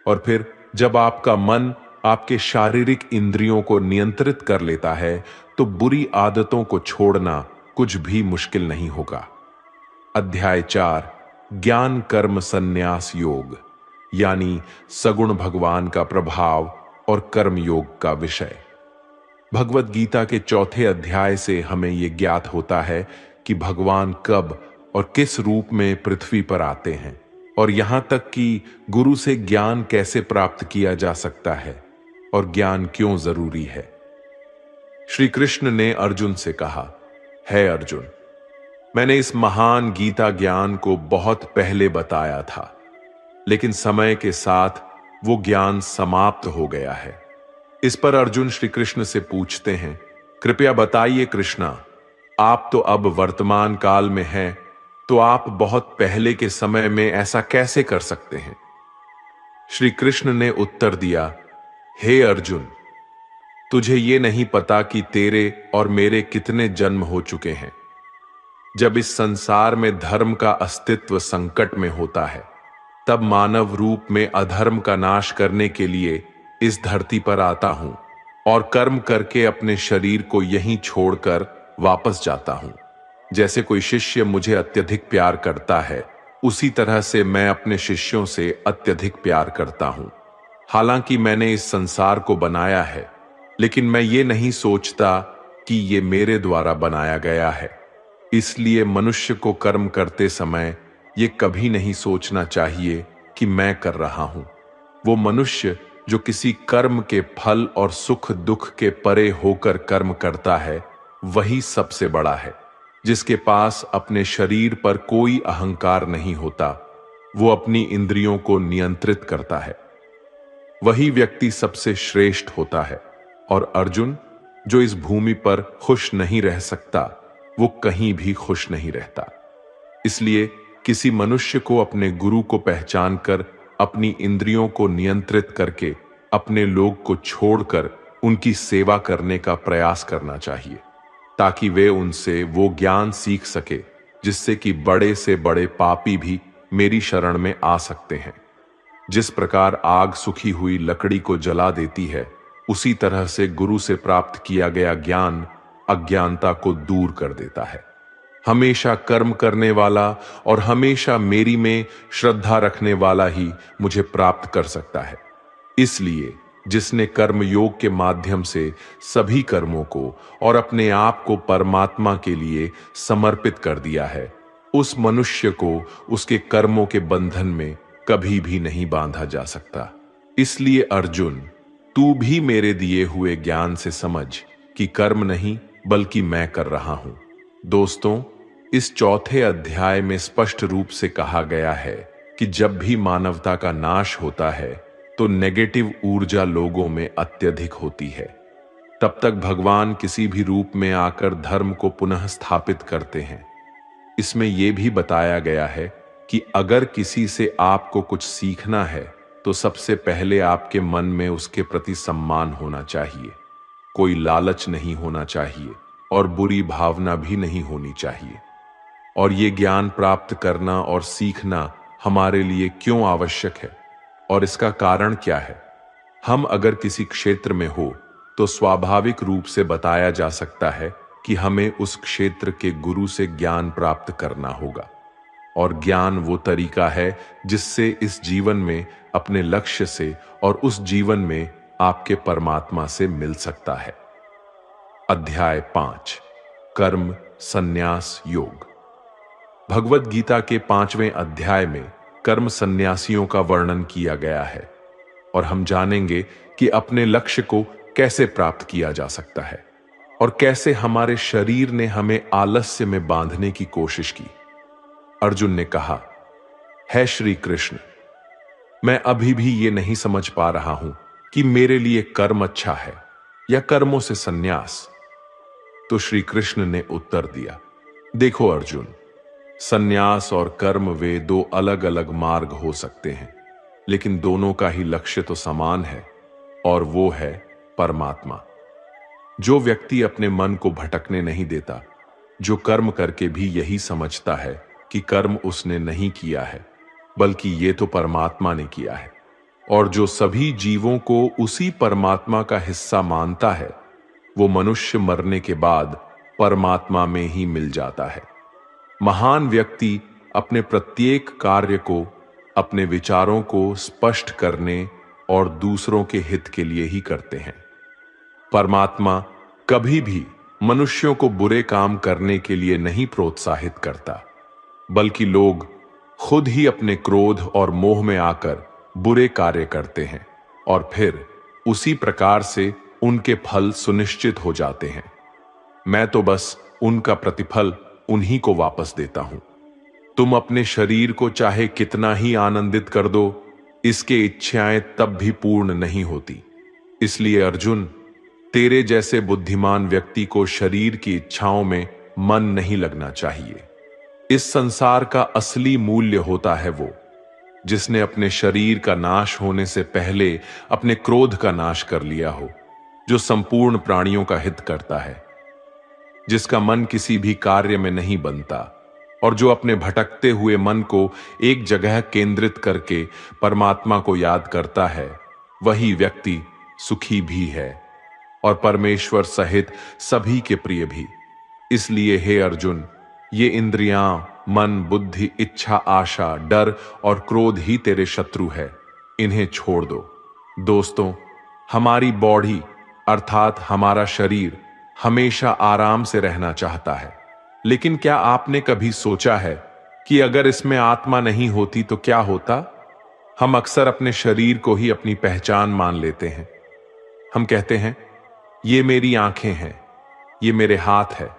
[SPEAKER 1] और फिर जब आपका मन आपके शारीरिक इंद्रियों को नियंत्रित कर लेता है तो बुरी आदतों को छोड़ना कुछ भी मुश्किल नहीं होगा। अध्याय 4 ज्ञान कर्म संन्यास योग यानी सगुण भगवान का प्रभाव और कर्म योग का विषय। भगवत गीता के चौथे अध्याय से हमें यह ज्ञात होता है कि भगवान कब और किस रूप में पृथ्वी पर आते हैं, और यहां तक कि गुरु से ज्ञान कैसे प्राप्त किया जा सकता है और ज्ञान क्यों जरूरी है। श्री कृष्ण ने अर्जुन से कहा, है अर्जुन, मैंने इस महान गीता ज्ञान को बहुत पहले बताया था, लेकिन समय के साथ वो ज्ञान समाप्त हो गया है। इस पर अर्जुन श्री कृष्ण से पूछते हैं, कृपया बताइए कृष्णा, आप तो अब वर्तमान काल में हैं, तो आप बहुत पहले के समय में ऐसा कैसे कर सकते हैं। श्री कृष्ण ने उत्तर दिया, हे अर्जुन, तुझे ये नहीं पता कि तेरे और मेरे कितने जन्म हो चुके हैं। जब इस संसार में धर्म का अस्तित्व संकट में होता है, तब मानव रूप में अधर्म का नाश करने के लिए इस धरती पर आता हूं और कर्म करके अपने शरीर को यहीं छोड़कर वापस जाता हूं। जैसे कोई शिष्य मुझे अत्यधिक प्यार करता है, उसी तरह से मैं अपने शिष्यों से अत्यधिक प्यार करता हूं। हालांकि मैंने इस संसार को बनाया है, लेकिन मैं ये नहीं सोचता कि ये मेरे द्वारा बनाया गया है। इसलिए मनुष्य को कर्म करते समय ये कभी नहीं सोचना चाहिए कि मैं कर रहा हूं। वो मनुष्य जो किसी कर्म के फल और सुख दुख के परे होकर कर्म करता है, वही सबसे बड़ा है। जिसके पास अपने शरीर पर कोई अहंकार नहीं होता, वो अपनी इंद्रियों को नियंत्रित करता है, वही व्यक्ति सबसे श्रेष्ठ होता है। और अर्जुन, जो इस भूमि पर खुश नहीं रह सकता, वो कहीं भी खुश नहीं रहता। इसलिए किसी मनुष्य को अपने गुरु को पहचान कर अपनी इंद्रियों को नियंत्रित करके अपने लोग को छोड़कर उनकी सेवा करने का प्रयास करना चाहिए, ताकि वे उनसे वो ज्ञान सीख सके जिससे कि बड़े से बड़े पापी भी मेरी शरण में आ सकते हैं। जिस प्रकार आग सूखी हुई लकड़ी को जला देती है, उसी तरह से गुरु से प्राप्त किया गया ज्ञान अज्ञानता को दूर कर देता है। हमेशा कर्म करने वाला और हमेशा मेरी में श्रद्धा रखने वाला ही मुझे प्राप्त कर सकता है। इसलिए जिसने कर्म योग के माध्यम से सभी कर्मों को और अपने आप को परमात्मा के लिए समर्पित कर दिया है, उस मनुष्य को उसके कर्मों के बंधन में कभी भी नहीं बांधा जा सकता। इसलिए अर्जुन, तू भी मेरे दिए हुए ज्ञान से समझ कि कर्म नहीं बल्कि मैं कर रहा हूं। दोस्तों, इस चौथे अध्याय में स्पष्ट रूप से कहा गया है कि जब भी मानवता का नाश होता है तो नेगेटिव ऊर्जा लोगों में अत्यधिक होती है। तब तक भगवान किसी भी रूप में आकर धर्म को पुनः स्थापित करते हैं। इसमें यह भी बताया गया है कि अगर किसी से आपको कुछ सीखना है तो सबसे पहले आपके मन में उसके प्रति सम्मान होना चाहिए, कोई लालच नहीं होना चाहिए और बुरी भावना भी नहीं होनी चाहिए। और ये ज्ञान प्राप्त करना और सीखना हमारे लिए क्यों आवश्यक है और इसका कारण क्या है, हम अगर किसी क्षेत्र में हो तो स्वाभाविक रूप से बताया जा सकता है कि हमें उस क्षेत्र के गुरु से ज्ञान प्राप्त करना होगा। और ज्ञान वो तरीका है जिससे इस जीवन में अपने लक्ष्य से और उस जीवन में आपके परमात्मा से मिल सकता है। अध्याय 5 कर्म संन्यास योग। भगवत गीता के 5वें अध्याय में कर्म संन्यासियों का वर्णन किया गया है और हम जानेंगे कि अपने लक्ष्य को कैसे प्राप्त किया जा सकता है और कैसे हमारे शरीर ने हमें आलस्य में बांधने की कोशिश की। अर्जुन ने कहा, है श्री कृष्ण, मैं अभी भी ये नहीं समझ पा रहा हूं कि मेरे लिए कर्म अच्छा है या कर्मों से संन्यास। तो श्री कृष्ण ने उत्तर दिया, देखो अर्जुन, संन्यास और कर्म वे दो अलग अलग मार्ग हो सकते हैं, लेकिन दोनों का ही लक्ष्य तो समान है और वो है परमात्मा। जो व्यक्ति अपने मन को भटकने नहीं देता, जो कर्म करके भी यही समझता है कि कर्म उसने नहीं किया है बल्कि ये तो परमात्मा ने किया है, और जो सभी जीवों को उसी परमात्मा का हिस्सा मानता है, वो मनुष्य मरने के बाद परमात्मा में ही मिल जाता है। महान व्यक्ति अपने प्रत्येक कार्य को, अपने विचारों को स्पष्ट करने और दूसरों के हित के लिए ही करते हैं। परमात्मा कभी भी मनुष्यों को बुरे काम करने के लिए नहीं प्रोत्साहित करता, बल्कि लोग खुद ही अपने क्रोध और मोह में आकर बुरे कार्य करते हैं और फिर उसी प्रकार से उनके फल सुनिश्चित हो जाते हैं। मैं तो बस उनका प्रतिफल उन्हीं को वापस देता हूं। तुम अपने शरीर को चाहे कितना ही आनंदित कर दो, इसके इच्छाएं तब भी पूर्ण नहीं होती। इसलिए अर्जुन, तेरे जैसे बुद्धिमान व्यक्ति को शरीर की इच्छाओं में मन नहीं लगना चाहिए। इस संसार का असली मूल्य होता है वो जिसने अपने शरीर का नाश होने से पहले अपने क्रोध का नाश कर लिया हो, जो संपूर्ण प्राणियों का हित करता है, जिसका मन किसी भी कार्य में नहीं बनता और जो अपने भटकते हुए मन को एक जगह केंद्रित करके परमात्मा को याद करता है, वही व्यक्ति सुखी भी है और परमेश्वर सहित सभी के प्रिय भी। इसलिए हे अर्जुन, ये इंद्रियां, मन, बुद्धि, इच्छा, आशा, डर और क्रोध ही तेरे शत्रु है, इन्हें छोड़ दो। दोस्तों, हमारी बॉडी अर्थात हमारा शरीर हमेशा आराम से रहना चाहता है, लेकिन क्या आपने कभी सोचा है कि अगर इसमें आत्मा नहीं होती तो क्या होता? हम अक्सर अपने शरीर को ही अपनी पहचान मान लेते हैं। हम कहते हैं, ये मेरी आंखें हैं, ये मेरे हाथ है,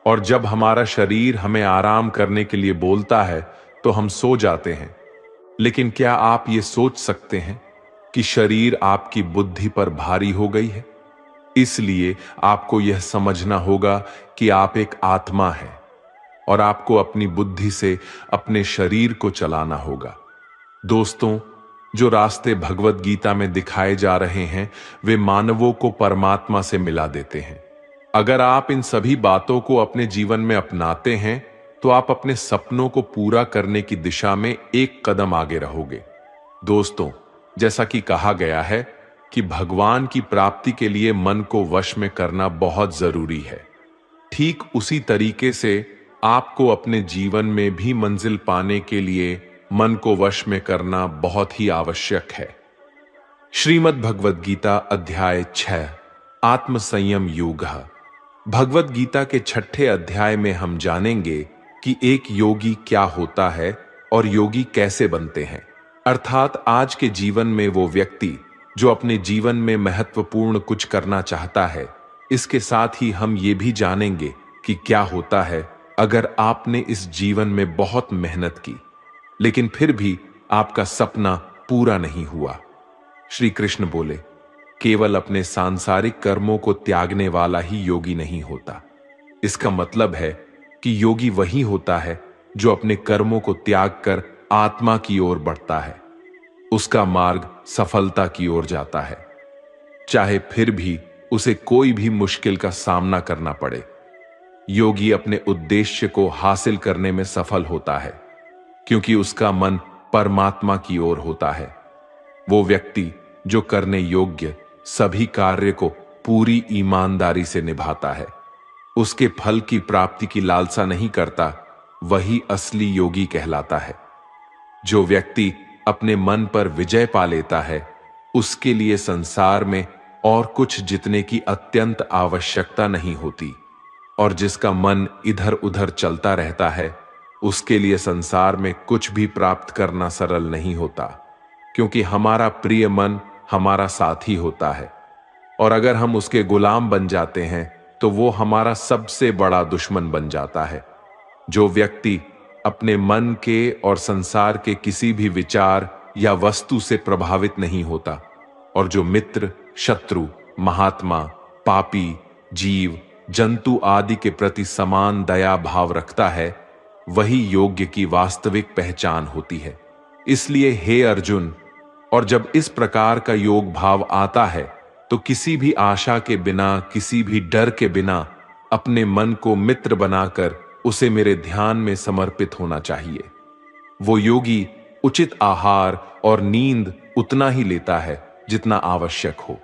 [SPEAKER 1] और जब हमारा शरीर हमें आराम करने के लिए बोलता है तो हम सो जाते हैं। लेकिन क्या आप ये सोच सकते हैं कि शरीर आपकी बुद्धि पर भारी हो गई है? इसलिए आपको यह समझना होगा कि आप एक आत्मा हैं और आपको अपनी बुद्धि से अपने शरीर को चलाना होगा। दोस्तों, जो रास्ते भगवत गीता में दिखाए जा रहे हैं, वे मानवों को परमात्मा से मिला देते हैं। अगर आप इन सभी बातों को अपने जीवन में अपनाते हैं तो आप अपने सपनों को पूरा करने की दिशा में एक कदम आगे रहोगे। दोस्तों, जैसा कि कहा गया है कि भगवान की प्राप्ति के लिए मन को वश में करना बहुत जरूरी है, ठीक उसी तरीके से आपको अपने जीवन में भी मंजिल पाने के लिए मन को वश में करना बहुत ही आवश्यक है। श्रीमद् भगवद गीता अध्याय 6 आत्म संयम योग। भगवत गीता के 6ठे अध्याय में हम जानेंगे कि एक योगी क्या होता है और योगी कैसे बनते हैं, अर्थात आज के जीवन में वो व्यक्ति जो अपने जीवन में महत्वपूर्ण कुछ करना चाहता है। इसके साथ ही हम ये भी जानेंगे कि क्या होता है अगर आपने इस जीवन में बहुत मेहनत की लेकिन फिर भी आपका सपना पूरा नहीं हुआ। श्री कृष्ण बोले, केवल अपने सांसारिक कर्मों को त्यागने वाला ही योगी नहीं होता। इसका मतलब है कि योगी वही होता है जो अपने कर्मों को त्याग कर आत्मा की ओर बढ़ता है। उसका मार्ग सफलता की ओर जाता है, चाहे फिर भी उसे कोई भी मुश्किल का सामना करना पड़े। योगी अपने उद्देश्य को हासिल करने में सफल होता है क्योंकि उसका मन परमात्मा की ओर होता है। वो व्यक्ति जो करने योग्य सभी कार्य को पूरी ईमानदारी से निभाता है, उसके फल की प्राप्ति की लालसा नहीं करता, वही असली योगी कहलाता है। जो व्यक्ति अपने मन पर विजय पा लेता है, उसके लिए संसार में और कुछ जीतने की अत्यंत आवश्यकता नहीं होती, और जिसका मन इधर उधर चलता रहता है, उसके लिए संसार में कुछ भी प्राप्त करना सरल नहीं होता, क्योंकि हमारा प्रिय मन हमारा साथी होता है, और अगर हम उसके गुलाम बन जाते हैं तो वो हमारा सबसे बड़ा दुश्मन बन जाता है। जो व्यक्ति अपने मन के और संसार के किसी भी विचार या वस्तु से प्रभावित नहीं होता, और जो मित्र, शत्रु, महात्मा, पापी, जीव, जंतु आदि के प्रति समान दया भाव रखता है, वही योग्य की वास्तविक पहचान होती है। इसलिए हे अर्जुन, और जब इस प्रकार का योग भाव आता है तो किसी भी आशा के बिना, किसी भी डर के बिना अपने मन को मित्र बनाकर उसे मेरे ध्यान में समर्पित होना चाहिए। वो योगी उचित आहार और नींद उतना ही लेता है जितना आवश्यक हो,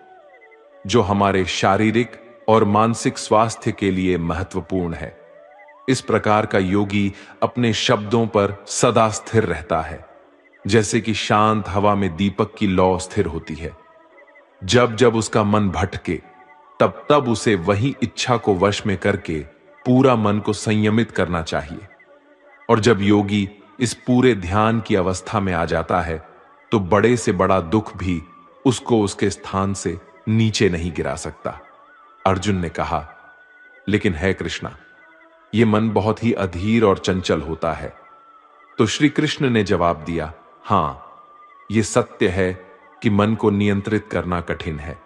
[SPEAKER 1] जो हमारे शारीरिक और मानसिक स्वास्थ्य के लिए महत्वपूर्ण है। इस प्रकार का योगी अपने शब्दों पर सदा स्थिर रहता है, जैसे कि शांत हवा में दीपक की लौ स्थिर होती है। जब जब उसका मन भटके, तब तब उसे वही इच्छा को वश में करके पूरा मन को संयमित करना चाहिए। और जब योगी इस पूरे ध्यान की अवस्था में आ जाता है, तो बड़े से बड़ा दुख भी उसको उसके स्थान से नीचे नहीं गिरा सकता। अर्जुन ने कहा, लेकिन है कृष्णा, ये मन बहुत ही अधीर और चंचल होता है। तो श्री कृष्ण ने जवाब दिया, हां, ये सत्य है कि मन को नियंत्रित करना कठिन है,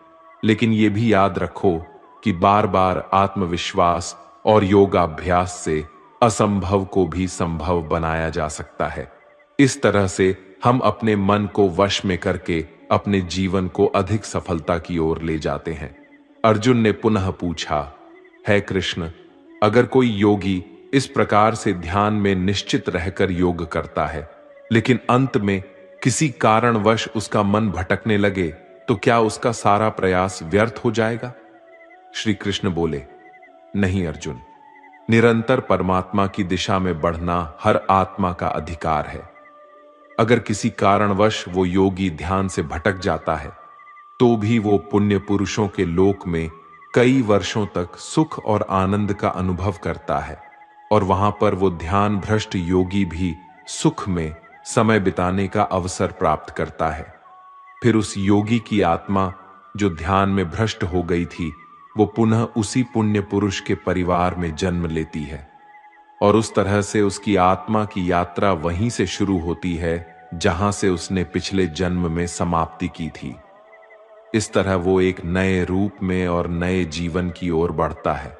[SPEAKER 1] लेकिन यह भी याद रखो कि बार बार आत्मविश्वास और योगाभ्यास से असंभव को भी संभव बनाया जा सकता है। इस तरह से हम अपने मन को वश में करके अपने जीवन को अधिक सफलता की ओर ले जाते हैं। अर्जुन ने पुनः पूछा, है कृष्ण, अगर कोई योगी इस प्रकार से ध्यान में निश्चित रहकर योग करता है, लेकिन अंत में किसी कारणवश उसका मन भटकने लगे, तो क्या उसका सारा प्रयास व्यर्थ हो जाएगा? श्री कृष्ण बोले, नहीं अर्जुन, निरंतर परमात्मा की दिशा में बढ़ना हर आत्मा का अधिकार है। अगर किसी कारणवश वो योगी ध्यान से भटक जाता है, तो भी वो पुण्य पुरुषों के लोक में कई वर्षों तक सुख और आनंद का अनुभव करता है, और वहां पर वो ध्यान भ्रष्ट योगी भी सुख में समय बिताने का अवसर प्राप्त करता है। फिर उस योगी की आत्मा जो ध्यान में भ्रष्ट हो गई थी, वो पुनः उसी पुण्य पुरुष के परिवार में जन्म लेती है, और उस तरह से उसकी आत्मा की यात्रा वहीं से शुरू होती है जहां से उसने पिछले जन्म में समाप्ति की थी। इस तरह वो एक नए रूप में और नए जीवन की ओर बढ़ता है,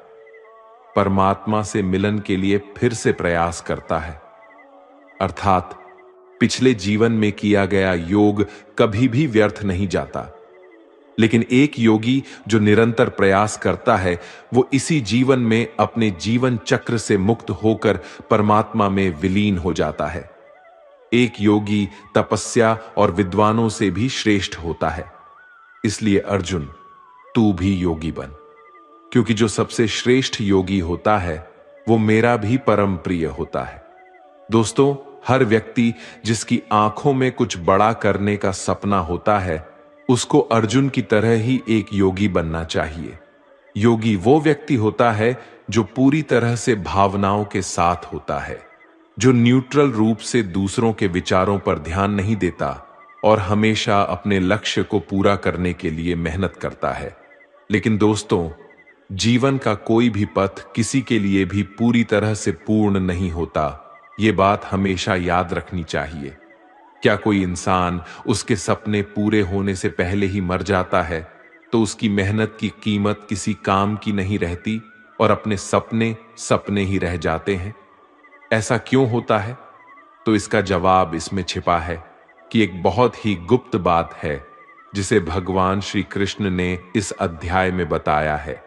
[SPEAKER 1] परमात्मा से मिलन के लिए फिर से प्रयास करता है। अर्थात पिछले जीवन में किया गया योग कभी भी व्यर्थ नहीं जाता, लेकिन एक योगी जो निरंतर प्रयास करता है, वो इसी जीवन में अपने जीवन चक्र से मुक्त होकर परमात्मा में विलीन हो जाता है। एक योगी तपस्या और विद्वानों से भी श्रेष्ठ होता है। इसलिए अर्जुन, तू भी योगी बन, क्योंकि जो सबसे श्रेष्ठ योगी होता है वो मेरा भी परम प्रिय होता है। दोस्तों, हर व्यक्ति जिसकी आंखों में कुछ बड़ा करने का सपना होता है, उसको अर्जुन की तरह ही एक योगी बनना चाहिए। योगी वो व्यक्ति होता है जो पूरी तरह से भावनाओं के साथ होता है, जो न्यूट्रल रूप से दूसरों के विचारों पर ध्यान नहीं देता और हमेशा अपने लक्ष्य को पूरा करने के लिए मेहनत करता है। लेकिन दोस्तों, जीवन का कोई भी पथ किसी के लिए भी पूरी तरह से पूर्ण नहीं होता, ये बात हमेशा याद रखनी चाहिए। क्या कोई इंसान उसके सपने पूरे होने से पहले ही मर जाता है, तो उसकी मेहनत की कीमत किसी काम की नहीं रहती और अपने सपने सपने ही रह जाते हैं? ऐसा क्यों होता है? तो इसका जवाब इसमें छिपा है कि एक बहुत ही गुप्त बात है, जिसे भगवान श्री कृष्ण ने इस अध्याय में बताया है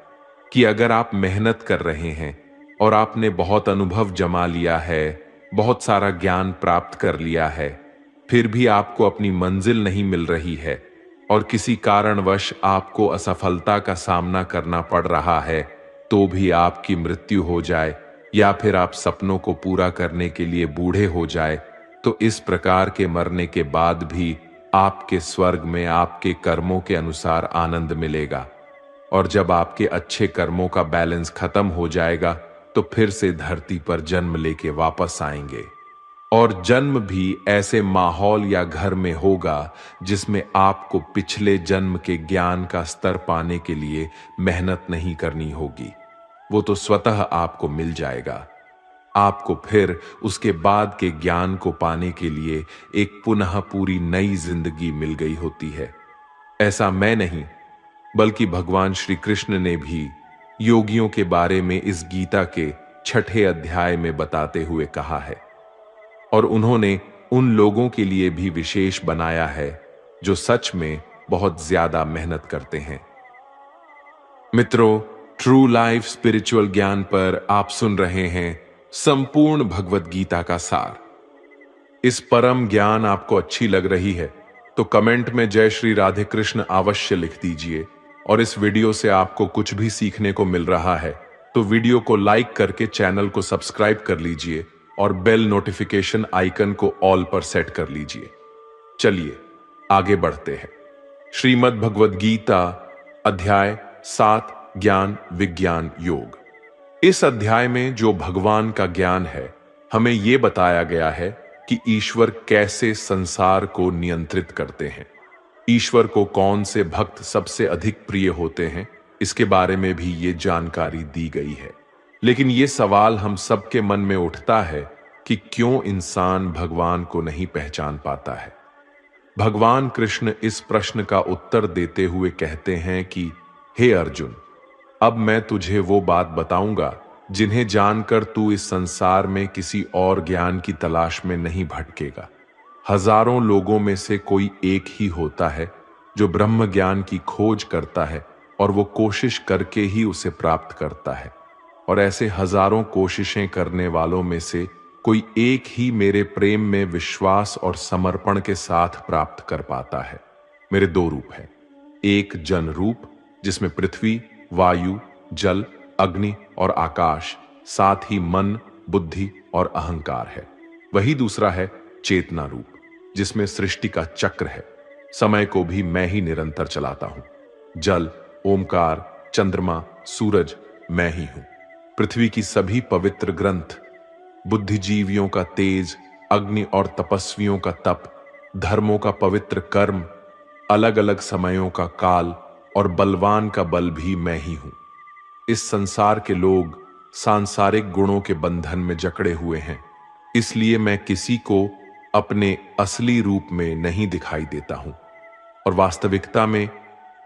[SPEAKER 1] कि अगर आप मेहनत कर रहे हैं और आपने बहुत अनुभव जमा लिया है, बहुत सारा ज्ञान प्राप्त कर लिया है, फिर भी आपको अपनी मंजिल नहीं मिल रही है और किसी कारणवश आपको असफलता का सामना करना पड़ रहा है, तो भी आपकी मृत्यु हो जाए या फिर आप सपनों को पूरा करने के लिए बूढ़े हो जाए, तो इस प्रकार के मरने के बाद भी आपके स्वर्ग में आपके कर्मों के अनुसार आनंद मिलेगा। और जब आपके अच्छे कर्मों का बैलेंस खत्म हो जाएगा, तो फिर से धरती पर जन्म लेके वापस आएंगे। और जन्म भी ऐसे माहौल या घर में होगा जिसमें आपको पिछले जन्म के ज्ञान का स्तर पाने के लिए मेहनत नहीं करनी होगी। वो तो स्वतः आपको मिल जाएगा। आपको फिर उसके बाद के ज्ञान को पाने के लिए एक पुनः पूरी नई जिंदगी मिल गई होती है। ऐसा मैं नहीं, बल्कि भगवान श्री कृष्ण ने भी योगियों के बारे में इस गीता के 6ठे अध्याय में बताते हुए कहा है। और उन्होंने उन लोगों के लिए भी विशेष बनाया है जो सच में बहुत ज्यादा मेहनत करते हैं। मित्रों, ट्रू लाइफ स्पिरिचुअल ज्ञान पर आप सुन रहे हैं संपूर्ण भगवत गीता का सार। इस परम ज्ञान आपको अच्छी लग रही है तो कमेंट में जय श्री राधे कृष्ण अवश्य लिख दीजिए। और इस वीडियो से आपको कुछ भी सीखने को मिल रहा है तो वीडियो को लाइक करके चैनल को सब्सक्राइब कर लीजिए और बेल नोटिफिकेशन आइकन को ऑल पर सेट कर लीजिए। चलिए आगे बढ़ते हैं। श्रीमद् भगवद गीता अध्याय 7 ज्ञान विज्ञान योग। इस अध्याय में जो भगवान का ज्ञान है, हमें यह बताया गया है कि ईश्वर कैसे संसार को नियंत्रित करते हैं। ईश्वर को कौन से भक्त सबसे अधिक प्रिय होते हैं, इसके बारे में भी ये जानकारी दी गई है। लेकिन ये सवाल हम सबके मन में उठता है कि क्यों इंसान भगवान को नहीं पहचान पाता है। भगवान कृष्ण इस प्रश्न का उत्तर देते हुए कहते हैं कि हे अर्जुन, अब मैं तुझे वो बात बताऊंगा जिन्हें जानकर तू इस संसार में किसी और ज्ञान की तलाश में नहीं भटकेगा। हजारों लोगों में से कोई एक ही होता है जो ब्रह्म ज्ञान की खोज करता है और वो कोशिश करके ही उसे प्राप्त करता है। और ऐसे हजारों कोशिशें करने वालों में से कोई एक ही मेरे प्रेम में विश्वास और समर्पण के साथ प्राप्त कर पाता है। मेरे 2 रूप हैं, एक जन रूप जिसमें पृथ्वी, वायु, जल, अग्नि और आकाश, साथ ही मन, बुद्धि और अहंकार है। वही दूसरा है चेतना रूप, जिसमें सृष्टि का चक्र है। समय को भी मैं ही निरंतर चलाता हूं। जल, ओमकार, चंद्रमा, सूरज मैं ही हूं। पृथ्वी की सभी पवित्र ग्रंथ, बुद्धिजीवियों का तेज, अग्नि और तपस्वियों का तप, धर्मों का पवित्र कर्म, अलग अलग समयों का काल और बलवान का बल भी मैं ही हूं। इस संसार के लोग सांसारिक गुणों के बंधन में जकड़े हुए हैं, इसलिए मैं किसी को अपने असली रूप में नहीं दिखाई देता हूं। और वास्तविकता में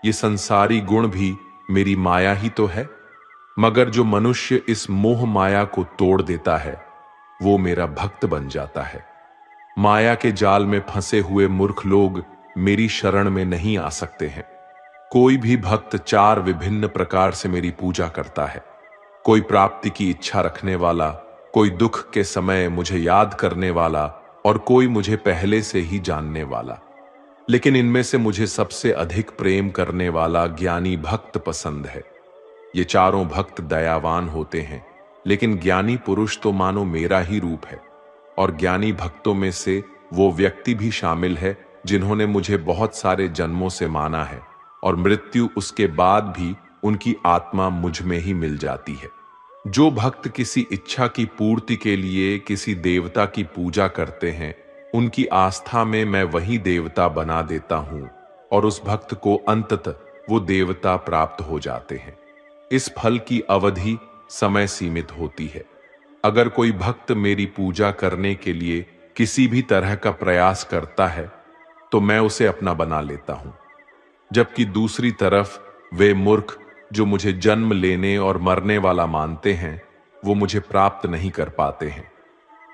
[SPEAKER 1] ये संसारी गुण भी मेरी माया ही तो है। मगर जो मनुष्य इस मोह माया को तोड़ देता है, वो मेरा भक्त बन जाता है। माया के जाल में फंसे हुए मूर्ख लोग मेरी शरण में नहीं आ सकते हैं। कोई भी भक्त 4 विभिन्न प्रकार से मेरी पूजा करता है। कोई प्राप्ति की इच्छा रखने वाला, कोई दुख के समय मुझे याद करने वाला और कोई मुझे पहले से ही जानने वाला। लेकिन इनमें से मुझे सबसे अधिक प्रेम करने वाला ज्ञानी भक्त पसंद है। ये चारों भक्त दयावान होते हैं, लेकिन ज्ञानी पुरुष तो मानो मेरा ही रूप है। और ज्ञानी भक्तों में से वो व्यक्ति भी शामिल है जिन्होंने मुझे बहुत सारे जन्मों से माना है और मृत्यु उसके बाद भी उनकी आत्मा मुझ में ही मिल जाती है। जो भक्त किसी इच्छा की पूर्ति के लिए किसी देवता की पूजा करते हैं, उनकी आस्था में मैं वही देवता बना देता हूं और उस भक्त को अंततः वो देवता प्राप्त हो जाते हैं। इस फल की अवधि समय सीमित होती है। अगर कोई भक्त मेरी पूजा करने के लिए किसी भी तरह का प्रयास करता है तो मैं उसे अपना बना लेता हूं, जबकि दूसरी तरफ वे मूर्ख जो मुझे जन्म लेने और मरने वाला मानते हैं, वो मुझे प्राप्त नहीं कर पाते हैं।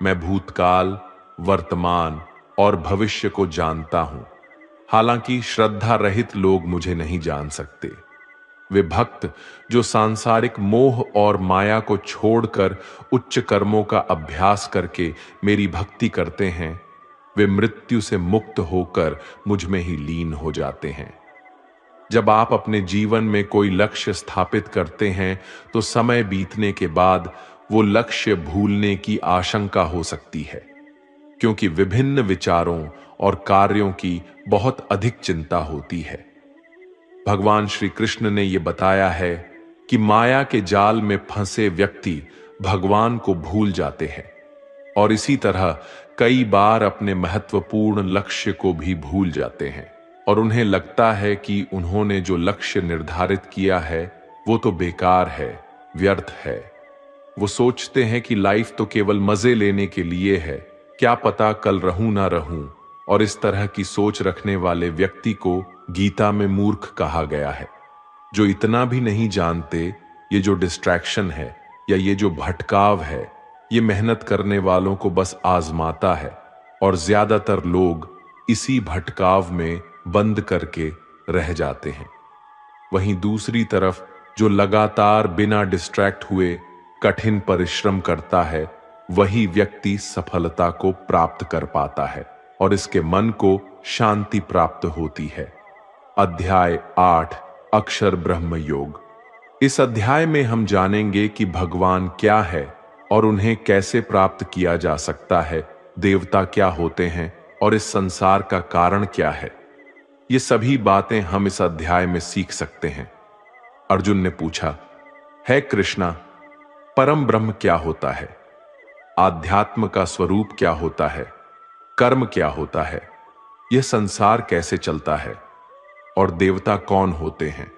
[SPEAKER 1] मैं भूतकाल, वर्तमान और भविष्य को जानता हूं, हालांकि श्रद्धा रहित लोग मुझे नहीं जान सकते। वे भक्त जो सांसारिक मोह और माया को छोड़कर उच्च कर्मों का अभ्यास करके मेरी भक्ति करते हैं, वे मृत्यु से मुक्त होकर मुझ में ही लीन हो जाते हैं। जब आप अपने जीवन में कोई लक्ष्य स्थापित करते हैं तो समय बीतने के बाद वो लक्ष्य भूलने की आशंका हो सकती है, क्योंकि विभिन्न विचारों और कार्यों की बहुत अधिक चिंता होती है। भगवान श्री कृष्ण ने यह बताया है कि माया के जाल में फंसे व्यक्ति भगवान को भूल जाते हैं और इसी तरह कई बार अपने महत्वपूर्ण लक्ष्य को भी भूल जाते हैं और उन्हें लगता है कि उन्होंने जो लक्ष्य निर्धारित किया है वो तो बेकार है, व्यर्थ है। वो सोचते हैं कि लाइफ तो केवल मजे लेने के लिए है, क्या पता कल रहूं ना रहूं, और इस तरह की सोच रखने वाले व्यक्ति को गीता में मूर्ख कहा गया है, जो इतना भी नहीं जानते ये जो डिस्ट्रैक्शन है या ये जो भटकाव है ये मेहनत करने वालों को बस आजमाता है और ज्यादातर लोग इसी भटकाव में बंद करके रह जाते हैं। वहीं दूसरी तरफ जो लगातार बिना डिस्ट्रैक्ट हुए कठिन परिश्रम करता है वही व्यक्ति सफलता को प्राप्त कर पाता है और इसके मन को शांति प्राप्त होती है। अध्याय 8 अक्षर ब्रह्म योग। इस अध्याय में हम जानेंगे कि भगवान क्या है और उन्हें कैसे प्राप्त किया जा सकता है, देवता क्या होते हैं और इस संसार का कारण क्या है। ये सभी बातें हम इस अध्याय में सीख सकते हैं। अर्जुन ने पूछा, है कृष्णा, परम ब्रह्म क्या होता है? आध्यात्म का स्वरूप क्या होता है? कर्म क्या होता है? यह संसार कैसे चलता है? और देवता कौन होते हैं?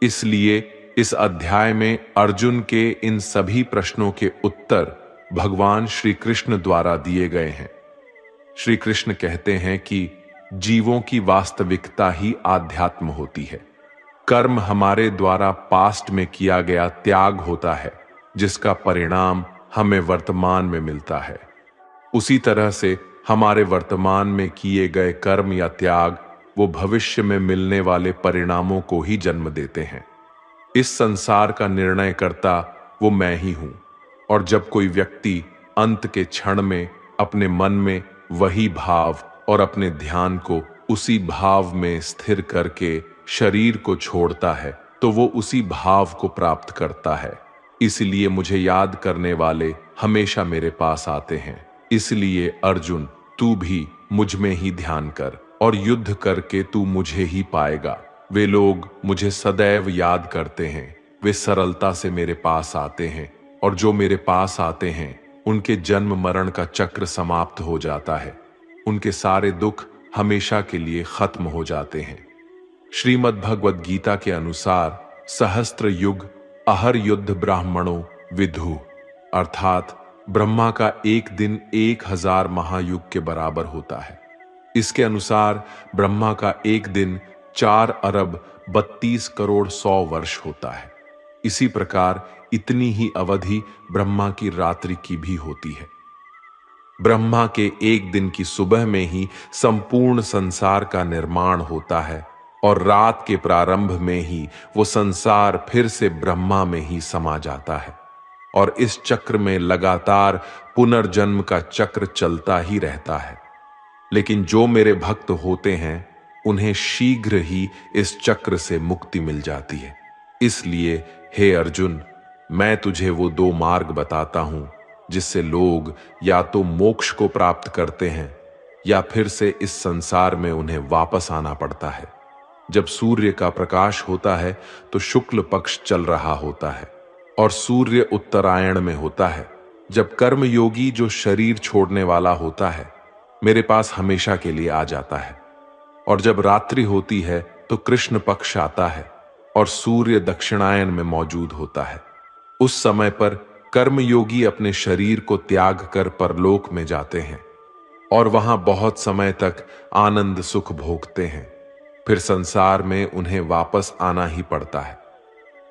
[SPEAKER 1] इसलिए इस अध्याय में अर्जुन के इन सभी प्रश्नों के उत्तर भगवान श्री कृष्ण द्वारा दिए गए हैं। श्री कृष्ण कहते हैं कि जीवों की वास्तविकता ही आध्यात्म होती है। कर्म हमारे द्वारा पास्ट में किया गया त्याग होता है जिसका परिणाम हमें वर्तमान में मिलता है। उसी तरह से हमारे वर्तमान में किए गए कर्म या त्याग वो भविष्य में मिलने वाले परिणामों को ही जन्म देते हैं। इस संसार का निर्णय करता वो मैं ही हूं, और जब कोई व्यक्ति अंत के क्षण में अपने मन में वही भाव और अपने ध्यान को उसी भाव में स्थिर करके शरीर को छोड़ता है तो वो उसी भाव को प्राप्त करता है। इसलिए मुझे याद करने वाले हमेशा मेरे पास आते हैं। इसलिए अर्जुन, तू भी मुझ में ही ध्यान कर और युद्ध करके तू मुझे ही पाएगा। वे लोग मुझे सदैव याद करते हैं, वे सरलता से मेरे पास आते हैं, और जो मेरे पास आते हैं उनके जन्म मरण का चक्र समाप्त हो जाता है। उनके सारे दुख हमेशा के लिए खत्म हो जाते हैं। श्रीमद् भगवद गीता के अनुसार सहस्त्र युग अहर युद्ध ब्राह्मणों विदु, अर्थात ब्रह्मा का एक दिन 1000 महायुग के बराबर होता है। इसके अनुसार ब्रह्मा का एक दिन 4 अरब 32 करोड़ 100 वर्ष होता है। इसी प्रकार इतनी ही अवधि ब्रह्मा की रात्रि की भी होती है। ब्रह्मा के एक दिन की सुबह में ही संपूर्ण संसार का निर्माण होता है और रात के प्रारंभ में ही वो संसार फिर से ब्रह्मा में ही समा जाता है, और इस चक्र में लगातार पुनर्जन्म का चक्र चलता ही रहता है। लेकिन जो मेरे भक्त होते हैं उन्हें शीघ्र ही इस चक्र से मुक्ति मिल जाती है। इसलिए हे अर्जुन, मैं तुझे वो 2 मार्ग बताता हूं जिससे लोग या तो मोक्ष को प्राप्त करते हैं या फिर से इस संसार में उन्हें वापस आना पड़ता है। जब सूर्य का प्रकाश होता है तो शुक्ल पक्ष चल रहा होता है और सूर्य उत्तरायण में होता है। जब कर्मयोगी जो शरीर छोड़ने वाला होता है मेरे पास हमेशा के लिए आ जाता है, और जब रात्रि होती है तो कृष्ण पक्ष आता है और सूर्य दक्षिणायन में मौजूद होता है। उस समय पर कर्मयोगी अपने शरीर को त्याग कर परलोक में जाते हैं और वहां बहुत समय तक आनंद सुख भोगते हैं। फिर संसार में उन्हें वापस आना ही पड़ता है।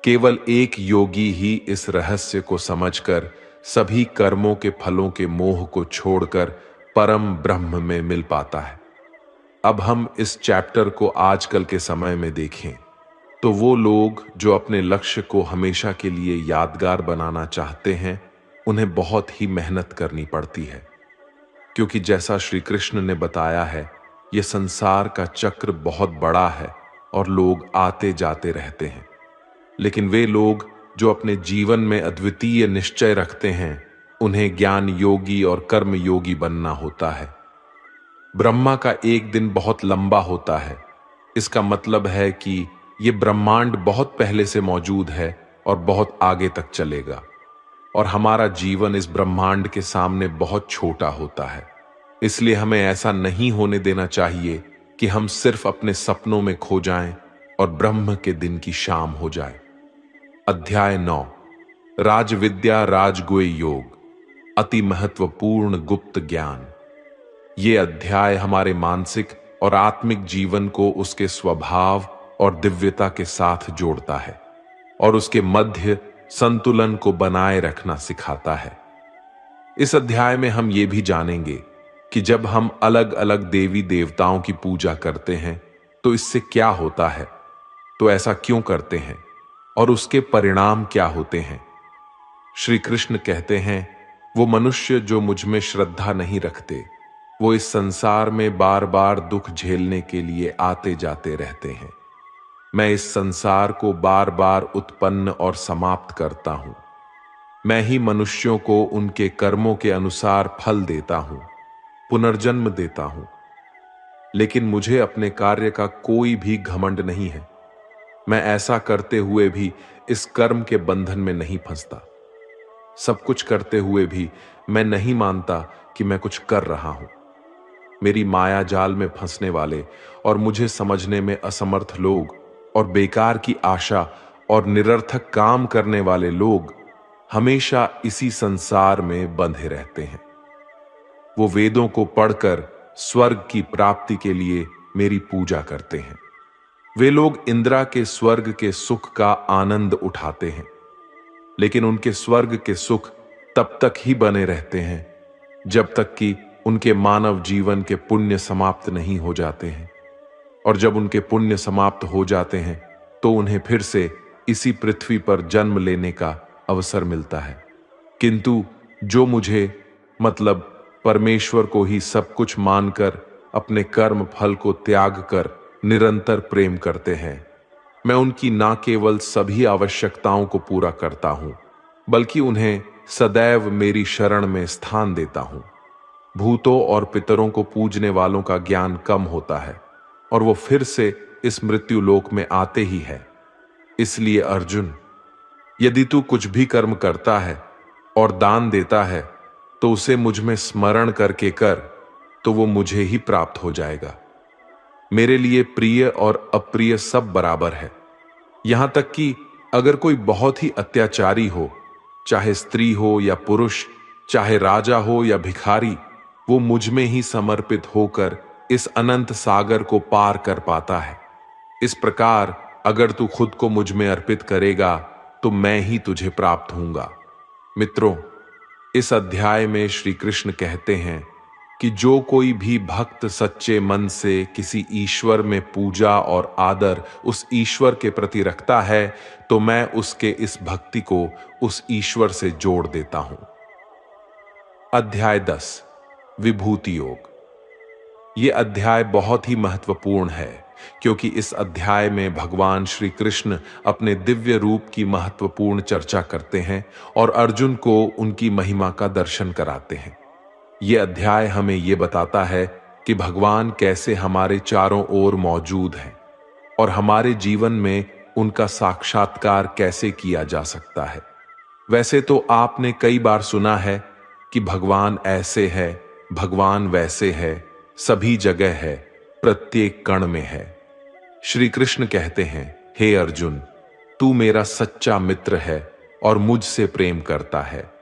[SPEAKER 1] केवल एक योगी ही इस रहस्य को समझकर सभी कर्मों के फलों के मोह को छोड़कर परम ब्रह्म में मिल पाता है। अब हम इस चैप्टर को आजकल के समय में देखें तो वो लोग जो अपने लक्ष्य को हमेशा के लिए यादगार बनाना चाहते हैं उन्हें बहुत ही मेहनत करनी पड़ती है, क्योंकि जैसा श्री कृष्ण ने बताया है ये संसार का चक्र बहुत बड़ा है और लोग आते जाते रहते हैं। लेकिन वे लोग जो अपने जीवन में अद्वितीय निश्चय रखते हैं, उन्हें ज्ञान योगी और कर्म योगी बनना होता है। ब्रह्मा का एक दिन बहुत लंबा होता है। इसका मतलब है कि यह ब्रह्मांड बहुत पहले से मौजूद है और बहुत आगे तक चलेगा, और हमारा जीवन इस ब्रह्मांड के सामने बहुत छोटा होता है। इसलिए हमें ऐसा नहीं होने देना चाहिए कि हम सिर्फ अपने सपनों में खो जाएं और ब्रह्म के दिन की शाम हो जाए। अध्याय 9, राजविद्या राजगुह्य योग, अति महत्वपूर्ण गुप्त ज्ञान। ये अध्याय हमारे मानसिक और आत्मिक जीवन को उसके स्वभाव और दिव्यता के साथ जोड़ता है और उसके मध्य संतुलन को बनाए रखना सिखाता है। इस अध्याय में हम ये भी जानेंगे कि जब हम अलग अलग देवी देवताओं की पूजा करते हैं तो इससे क्या होता है, तो ऐसा क्यों करते हैं और उसके परिणाम क्या होते हैं। श्री कृष्ण कहते हैं, वो मनुष्य जो मुझ में श्रद्धा नहीं रखते, वो इस संसार में बार बार दुख झेलने के लिए आते जाते रहते हैं। मैं इस संसार को बार बार उत्पन्न और समाप्त करता हूं। मैं ही मनुष्यों को उनके कर्मों के अनुसार फल देता हूं, पुनर्जन्म देता हूं। लेकिन मुझे अपने कार्य का कोई भी घमंड नहीं है। मैं ऐसा करते हुए भी इस कर्म के बंधन में नहीं फंसता। सब कुछ करते हुए भी मैं नहीं मानता कि मैं कुछ कर रहा हूं। मेरी माया जाल में फंसने वाले और मुझे समझने में असमर्थ लोग और बेकार की आशा और निरर्थक काम करने वाले लोग हमेशा इसी संसार में बंधे रहते हैं। वो वेदों को पढ़कर स्वर्ग की प्राप्ति के लिए मेरी पूजा करते हैं। वे लोग इंद्रा के स्वर्ग के सुख का आनंद उठाते हैं, लेकिन उनके स्वर्ग के सुख तब तक ही बने रहते हैं जब तक कि उनके मानव जीवन के पुण्य समाप्त नहीं हो जाते हैं। और जब उनके पुण्य समाप्त हो जाते हैं तो उन्हें फिर से इसी पृथ्वी पर जन्म लेने का अवसर मिलता है। किंतु जो मुझे मतलब परमेश्वर को ही सब कुछ मानकर अपने कर्म फल को त्याग कर निरंतर प्रेम करते हैं, मैं उनकी ना केवल सभी आवश्यकताओं को पूरा करता हूं, बल्कि उन्हें सदैव मेरी शरण में स्थान देता हूं। भूतों और पितरों को पूजने वालों का ज्ञान कम होता है और वो फिर से इस मृत्यु लोक में आते ही है। इसलिए अर्जुन, यदि तू कुछ भी कर्म करता है और दान देता है तो उसे मुझ में स्मरण करके कर, तो वो मुझे ही प्राप्त हो जाएगा। मेरे लिए प्रिय और अप्रिय सब बराबर है। यहां तक कि अगर कोई बहुत ही अत्याचारी हो, चाहे स्त्री हो या पुरुष, चाहे राजा हो या भिखारी, वो मुझ में ही समर्पित होकर इस अनंत सागर को पार कर पाता है। इस प्रकार अगर तू खुद को मुझ में अर्पित करेगा तो मैं ही तुझे प्राप्त होऊंगा। मित्रों, इस अध्याय में श्री कृष्ण कहते हैं कि जो कोई भी भक्त सच्चे मन से किसी ईश्वर में पूजा और आदर उस ईश्वर के प्रति रखता है, तो मैं उसके इस भक्ति को उस ईश्वर से जोड़ देता हूं। अध्याय 10, विभूति योग। यह अध्याय बहुत ही महत्वपूर्ण है क्योंकि इस अध्याय में भगवान श्री कृष्ण अपने दिव्य रूप की महत्वपूर्ण चर्चा करते हैं और अर्जुन को उनकी महिमा का दर्शन कराते हैं। यह अध्याय हमें यह बताता है कि भगवान कैसे हमारे चारों ओर मौजूद हैं और हमारे जीवन में उनका साक्षात्कार कैसे किया जा सकता है। वैसे तो आपने कई बार सुना है कि भगवान ऐसे है, भगवान वैसे है, सभी जगह है, प्रत्येक कण में है। श्री कृष्ण कहते हैं, हे अर्जुन, तू मेरा सच्चा मित्र है और मुझसे प्रेम करता है।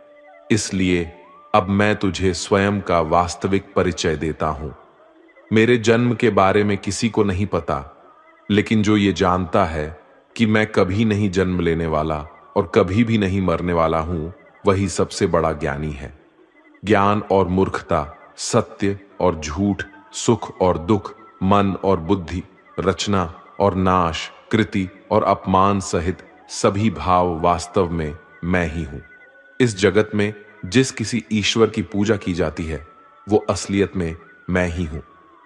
[SPEAKER 1] इसलिए अब मैं तुझे स्वयं का वास्तविक परिचय देता हूं। मेरे जन्म के बारे में किसी को नहीं पता, लेकिन जो ये जानता है कि मैं कभी नहीं जन्म लेने वाला और कभी भी नहीं मरने वाला हूं, वही सबसे बड़ा ज्ञानी है। ज्ञान और मूर्खता, सत्य और झूठ, सुख और दुख, मन और बुद्धि, रचना और नाश, कृति और अपमान सहित सभी भाव वास्तव में मैं ही हूं। इस जगत में जिस किसी ईश्वर की पूजा की जाती है, वो असलियत में मैं ही हूं।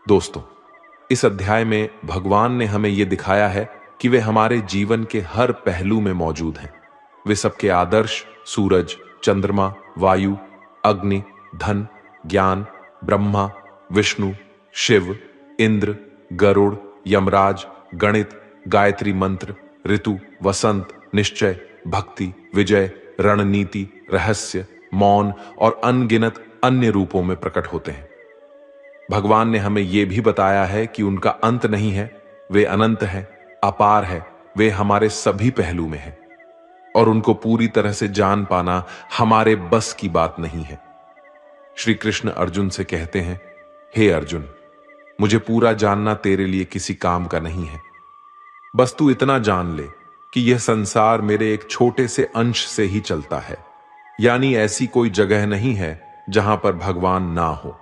[SPEAKER 1] दोस्तों, इस अध्याय में भगवान ने हमें यह दिखाया है कि वे हमारे जीवन के हर पहलू में मौजूद हैं। वे सबके आदर्श सूरज, चंद्रमा, वायु, अग्नि, धन, ज्ञान, ब्रह्मा, विष्णु, शिव, इंद्र, गरुड़, यमराज, गणित, गायत्री मंत्र, ऋतु, वसंत, निश्चय, भक्ति, विजय, रणनीति, रहस्य, मौन और अनगिनत अन्य रूपों में प्रकट होते हैं। भगवान ने हमें यह भी बताया है कि उनका अंत नहीं है, वे अनंत है, अपार है, वे हमारे सभी पहलू में है और उनको पूरी तरह से जान पाना हमारे बस की बात नहीं है। श्री कृष्ण अर्जुन से कहते हैं, हे अर्जुन, मुझे पूरा जानना तेरे लिए किसी काम का नहीं है। बस तू इतना जान ले कि यह संसार मेरे एक छोटे से अंश से ही चलता है, यानी ऐसी कोई जगह नहीं है जहां पर भगवान ना हो।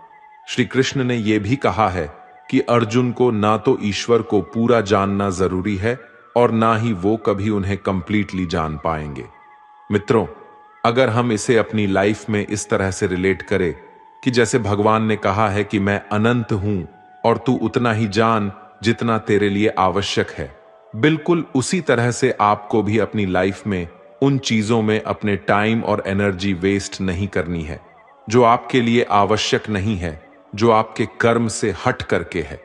[SPEAKER 1] श्री कृष्ण ने यह भी कहा है कि अर्जुन को ना तो ईश्वर को पूरा जानना जरूरी है और ना ही वो कभी उन्हें कंप्लीटली जान पाएंगे। मित्रों, अगर हम इसे अपनी लाइफ में इस तरह से रिलेट करें कि जैसे भगवान ने कहा है कि मैं अनंत हूं और तू उतना ही जान जितना तेरे लिए आवश्यक है, बिल्कुल उसी तरह से आपको भी अपनी लाइफ में उन चीजों में अपने टाइम और एनर्जी वेस्ट नहीं करनी है जो आपके लिए आवश्यक नहीं है, जो आपके कर्म से हट करके है।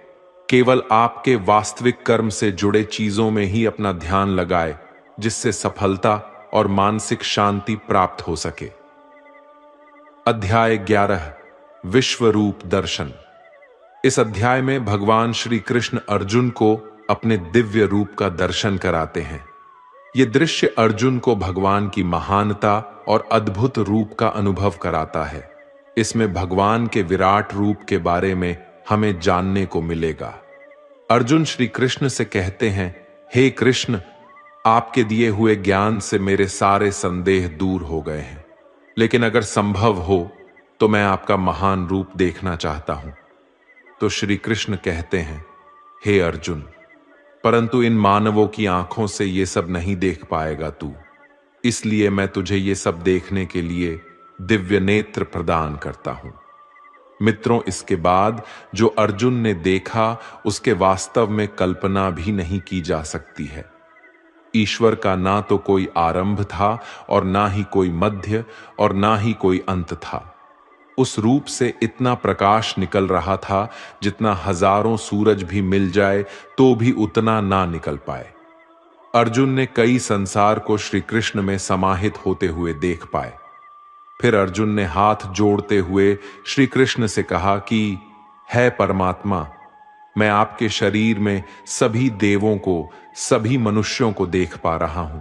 [SPEAKER 1] केवल आपके वास्तविक कर्म से जुड़े चीजों में ही अपना ध्यान लगाए, जिससे सफलता और मानसिक शांति प्राप्त हो सके। अध्याय 11, विश्व रूप दर्शन। इस अध्याय में भगवान श्री कृष्ण अर्जुन को अपने दिव्य रूप का दर्शन कराते हैं। यह दृश्य अर्जुन को भगवान की महानता और अद्भुत रूप का अनुभव कराता है। इसमें भगवान के विराट रूप के बारे में हमें जानने को मिलेगा। अर्जुन श्री कृष्ण से कहते हैं, हे कृष्ण, आपके दिए हुए ज्ञान से मेरे सारे संदेह दूर हो गए हैं, लेकिन अगर संभव हो तो मैं आपका महान रूप देखना चाहता हूं। तो श्री कृष्ण कहते हैं, हे अर्जुन, परंतु इन मानवों की आंखों से ये सब नहीं देख पाएगा तू, इसलिए मैं तुझे ये सब देखने के लिए दिव्य नेत्र प्रदान करता हूं। मित्रों, इसके बाद जो अर्जुन ने देखा उसके वास्तव में कल्पना भी नहीं की जा सकती है। ईश्वर का ना तो कोई आरंभ था और ना ही कोई मध्य और ना ही कोई अंत था। उस रूप से इतना प्रकाश निकल रहा था जितना हजारों सूरज भी मिल जाए तो भी उतना ना निकल पाए। अर्जुन ने कई संसार को श्री कृष्ण में समाहित होते हुए देख पाए। फिर अर्जुन ने हाथ जोड़ते हुए श्री कृष्ण से कहा कि है परमात्मा, मैं आपके शरीर में सभी देवों को, सभी मनुष्यों को देख पा रहा हूं,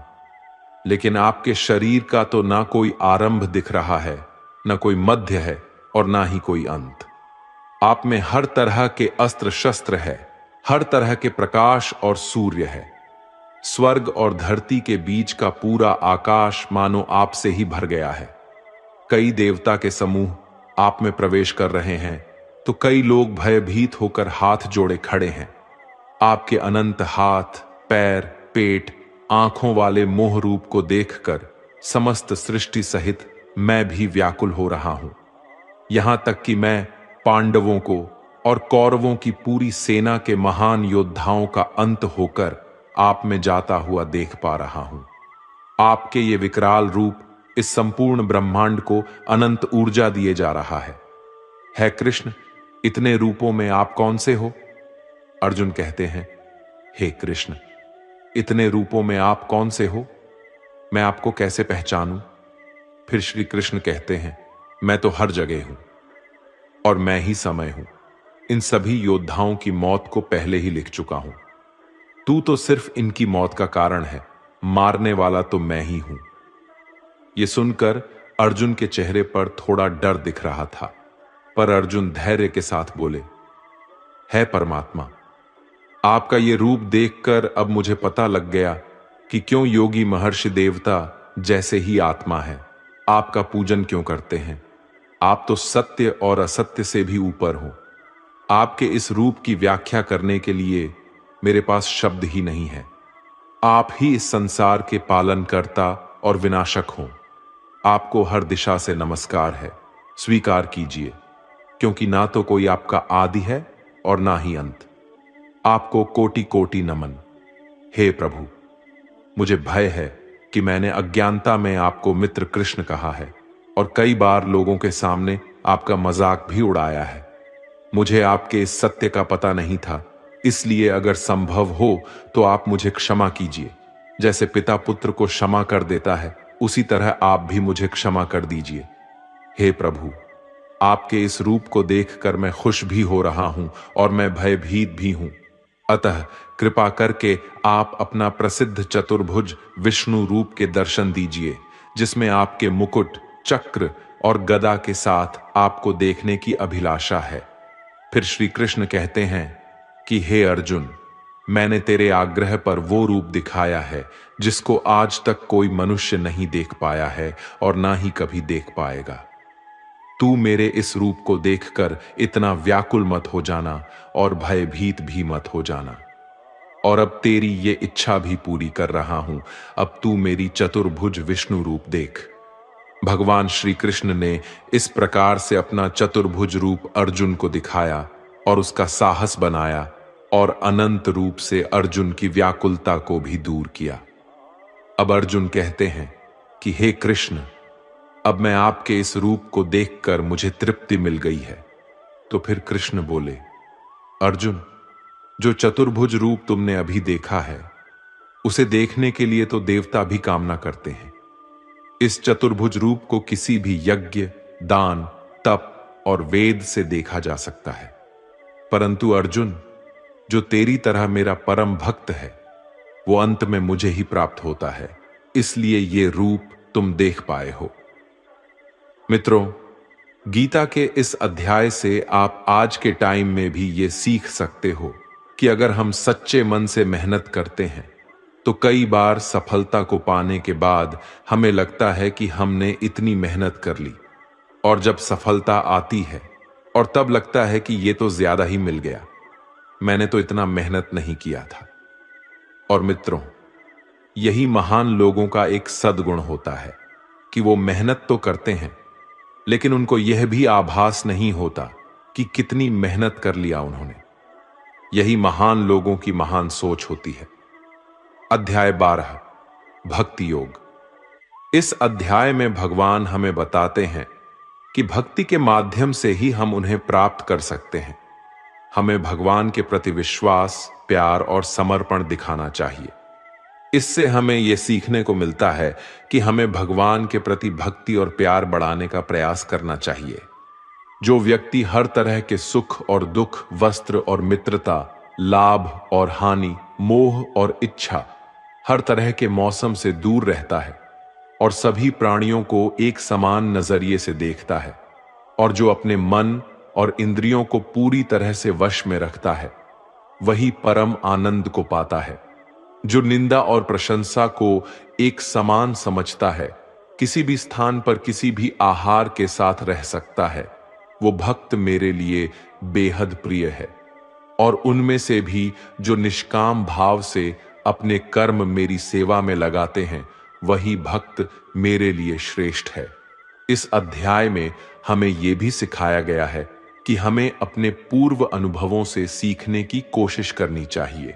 [SPEAKER 1] लेकिन आपके शरीर का तो ना कोई आरंभ दिख रहा है, ना कोई मध्य है और ना ही कोई अंत। आप में हर तरह के अस्त्र शस्त्र है, हर तरह के प्रकाश और सूर्य है। स्वर्ग और धरती के बीच का पूरा आकाश मानो आपसे ही भर गया है। कई देवता के समूह आप में प्रवेश कर रहे हैं तो कई लोग भयभीत होकर हाथ जोड़े खड़े हैं। आपके अनंत हाथ, पैर, पेट, आंखों वाले मोह रूप को देखकर समस्त सृष्टि सहित मैं भी व्याकुल हो रहा हूं। यहां तक कि मैं पांडवों को और कौरवों की पूरी सेना के महान योद्धाओं का अंत होकर आप में जाता हुआ देख पा रहा हूं। आपके ये विकराल रूप इस संपूर्ण ब्रह्मांड को अनंत ऊर्जा दिए जा रहा है कृष्ण, इतने रूपों में आप कौन से हो? अर्जुन कहते हैं, हे कृष्ण, इतने रूपों में आप कौन से हो? मैं आपको कैसे पहचानूं? फिर श्री कृष्ण कहते हैं, मैं तो हर जगह हूं और मैं ही समय हूं। इन सभी योद्धाओं की मौत को पहले ही लिख चुका हूं। तू तो सिर्फ इनकी मौत का कारण है, मारने वाला तो मैं ही हूं। यह सुनकर अर्जुन के चेहरे पर थोड़ा डर दिख रहा था, पर अर्जुन धैर्य के साथ बोले, है परमात्मा, आपका यह रूप देखकर अब मुझे पता लग गया कि क्यों योगी महर्षि देवता जैसे ही आत्मा है आपका पूजन क्यों करते हैं। आप तो सत्य और असत्य से भी ऊपर हो। आपके इस रूप की व्याख्या करने के लिए मेरे पास शब्द ही नहीं है। आप ही इस संसार के पालनकर्ता और विनाशक हो। आपको हर दिशा से नमस्कार है, स्वीकार कीजिए, क्योंकि ना तो कोई आपका आदि है और ना ही अंत। आपको कोटि कोटि नमन। हे प्रभु, मुझे भय है कि मैंने अज्ञानता में आपको मित्र कृष्ण कहा है और कई बार लोगों के सामने आपका मजाक भी उड़ाया है। मुझे आपके इस सत्य का पता नहीं था, इसलिए अगर संभव हो तो आप मुझे क्षमा कीजिए। जैसे पिता पुत्र को क्षमा कर देता है, उसी तरह आप भी मुझे क्षमा कर दीजिए। हे प्रभु, आपके इस रूप को देखकर मैं खुश भी हो रहा हूं और मैं भयभीत भी हूं। अतः कृपा करके आप अपना प्रसिद्ध चतुर्भुज विष्णु रूप के दर्शन दीजिए, जिसमें आपके मुकुट, चक्र और गदा के साथ आपको देखने की अभिलाषा है। फिर श्री कृष्ण कहते हैं कि हे अर्जुन, मैंने तेरे आग्रह पर वो रूप दिखाया है जिसको आज तक कोई मनुष्य नहीं देख पाया है और ना ही कभी देख पाएगा। तू मेरे इस रूप को देखकर इतना व्याकुल मत हो जाना और भयभीत भी मत हो जाना। और अब तेरी ये इच्छा भी पूरी कर रहा हूं, अब तू मेरी चतुर्भुज विष्णु रूप देख। भगवान श्री कृष्ण ने इस प्रकार से अपना चतुर्भुज रूप अर्जुन को दिखाया और उसका साहस बनाया और अनंत रूप से अर्जुन की व्याकुलता को भी दूर किया। अब अर्जुन कहते हैं कि हे कृष्ण, अब मैं आपके इस रूप को देखकर मुझे तृप्ति मिल गई है। तो फिर कृष्ण बोले, अर्जुन, जो चतुर्भुज रूप तुमने अभी देखा है, उसे देखने के लिए तो देवता भी कामना करते हैं। इस चतुर्भुज रूप को किसी भी यज्ञ, दान, तप और वेद से देखा जा सकता है। परंतु अर्जुन, जो तेरी तरह मेरा परम भक्त है, वो अंत में मुझे ही प्राप्त होता है, इसलिए ये रूप तुम देख पाए हो। मित्रों, गीता के इस अध्याय से आप आज के टाइम में भी ये सीख सकते हो कि अगर हम सच्चे मन से मेहनत करते हैं तो कई बार सफलता को पाने के बाद हमें लगता है कि हमने इतनी मेहनत कर ली, और जब सफलता आती है और तब लगता है कि ये तो ज्यादा ही मिल गया, मैंने तो इतना मेहनत नहीं किया था। और मित्रों, यही महान लोगों का एक सद्गुण होता है कि वो मेहनत तो करते हैं, लेकिन उनको यह भी आभास नहीं होता कि कितनी मेहनत कर लिया उन्होंने। यही महान लोगों की महान सोच होती है। अध्याय 12, भक्ति योग। इस अध्याय में भगवान हमें बताते हैं कि भक्ति के माध्यम से ही हम उन्हें प्राप्त कर सकते हैं। हमें भगवान के प्रति विश्वास, प्यार और समर्पण दिखाना चाहिए। इससे हमें यह सीखने को मिलता है कि हमें भगवान के प्रति भक्ति और प्यार बढ़ाने का प्रयास करना चाहिए। जो व्यक्ति हर तरह के सुख और दुख, वस्त्र और मित्रता, लाभ और हानि, मोह और इच्छा, हर तरह के मौसम से दूर रहता है और सभी प्राणियों को एक समान नजरिए से देखता है, और जो अपने मन और इंद्रियों को पूरी तरह से वश में रखता है, वही परम आनंद को पाता है। जो निंदा और प्रशंसा को एक समान समझता है, किसी भी स्थान पर किसी भी आहार के साथ रह सकता है, वो भक्त मेरे लिए बेहद प्रिय है। और उनमें से भी जो निष्काम भाव से अपने कर्म मेरी सेवा में लगाते हैं, वही भक्त मेरे लिए श्रेष्ठ है। इस अध्याय में हमें यह भी सिखाया गया है कि हमें अपने पूर्व अनुभवों से सीखने की कोशिश करनी चाहिए।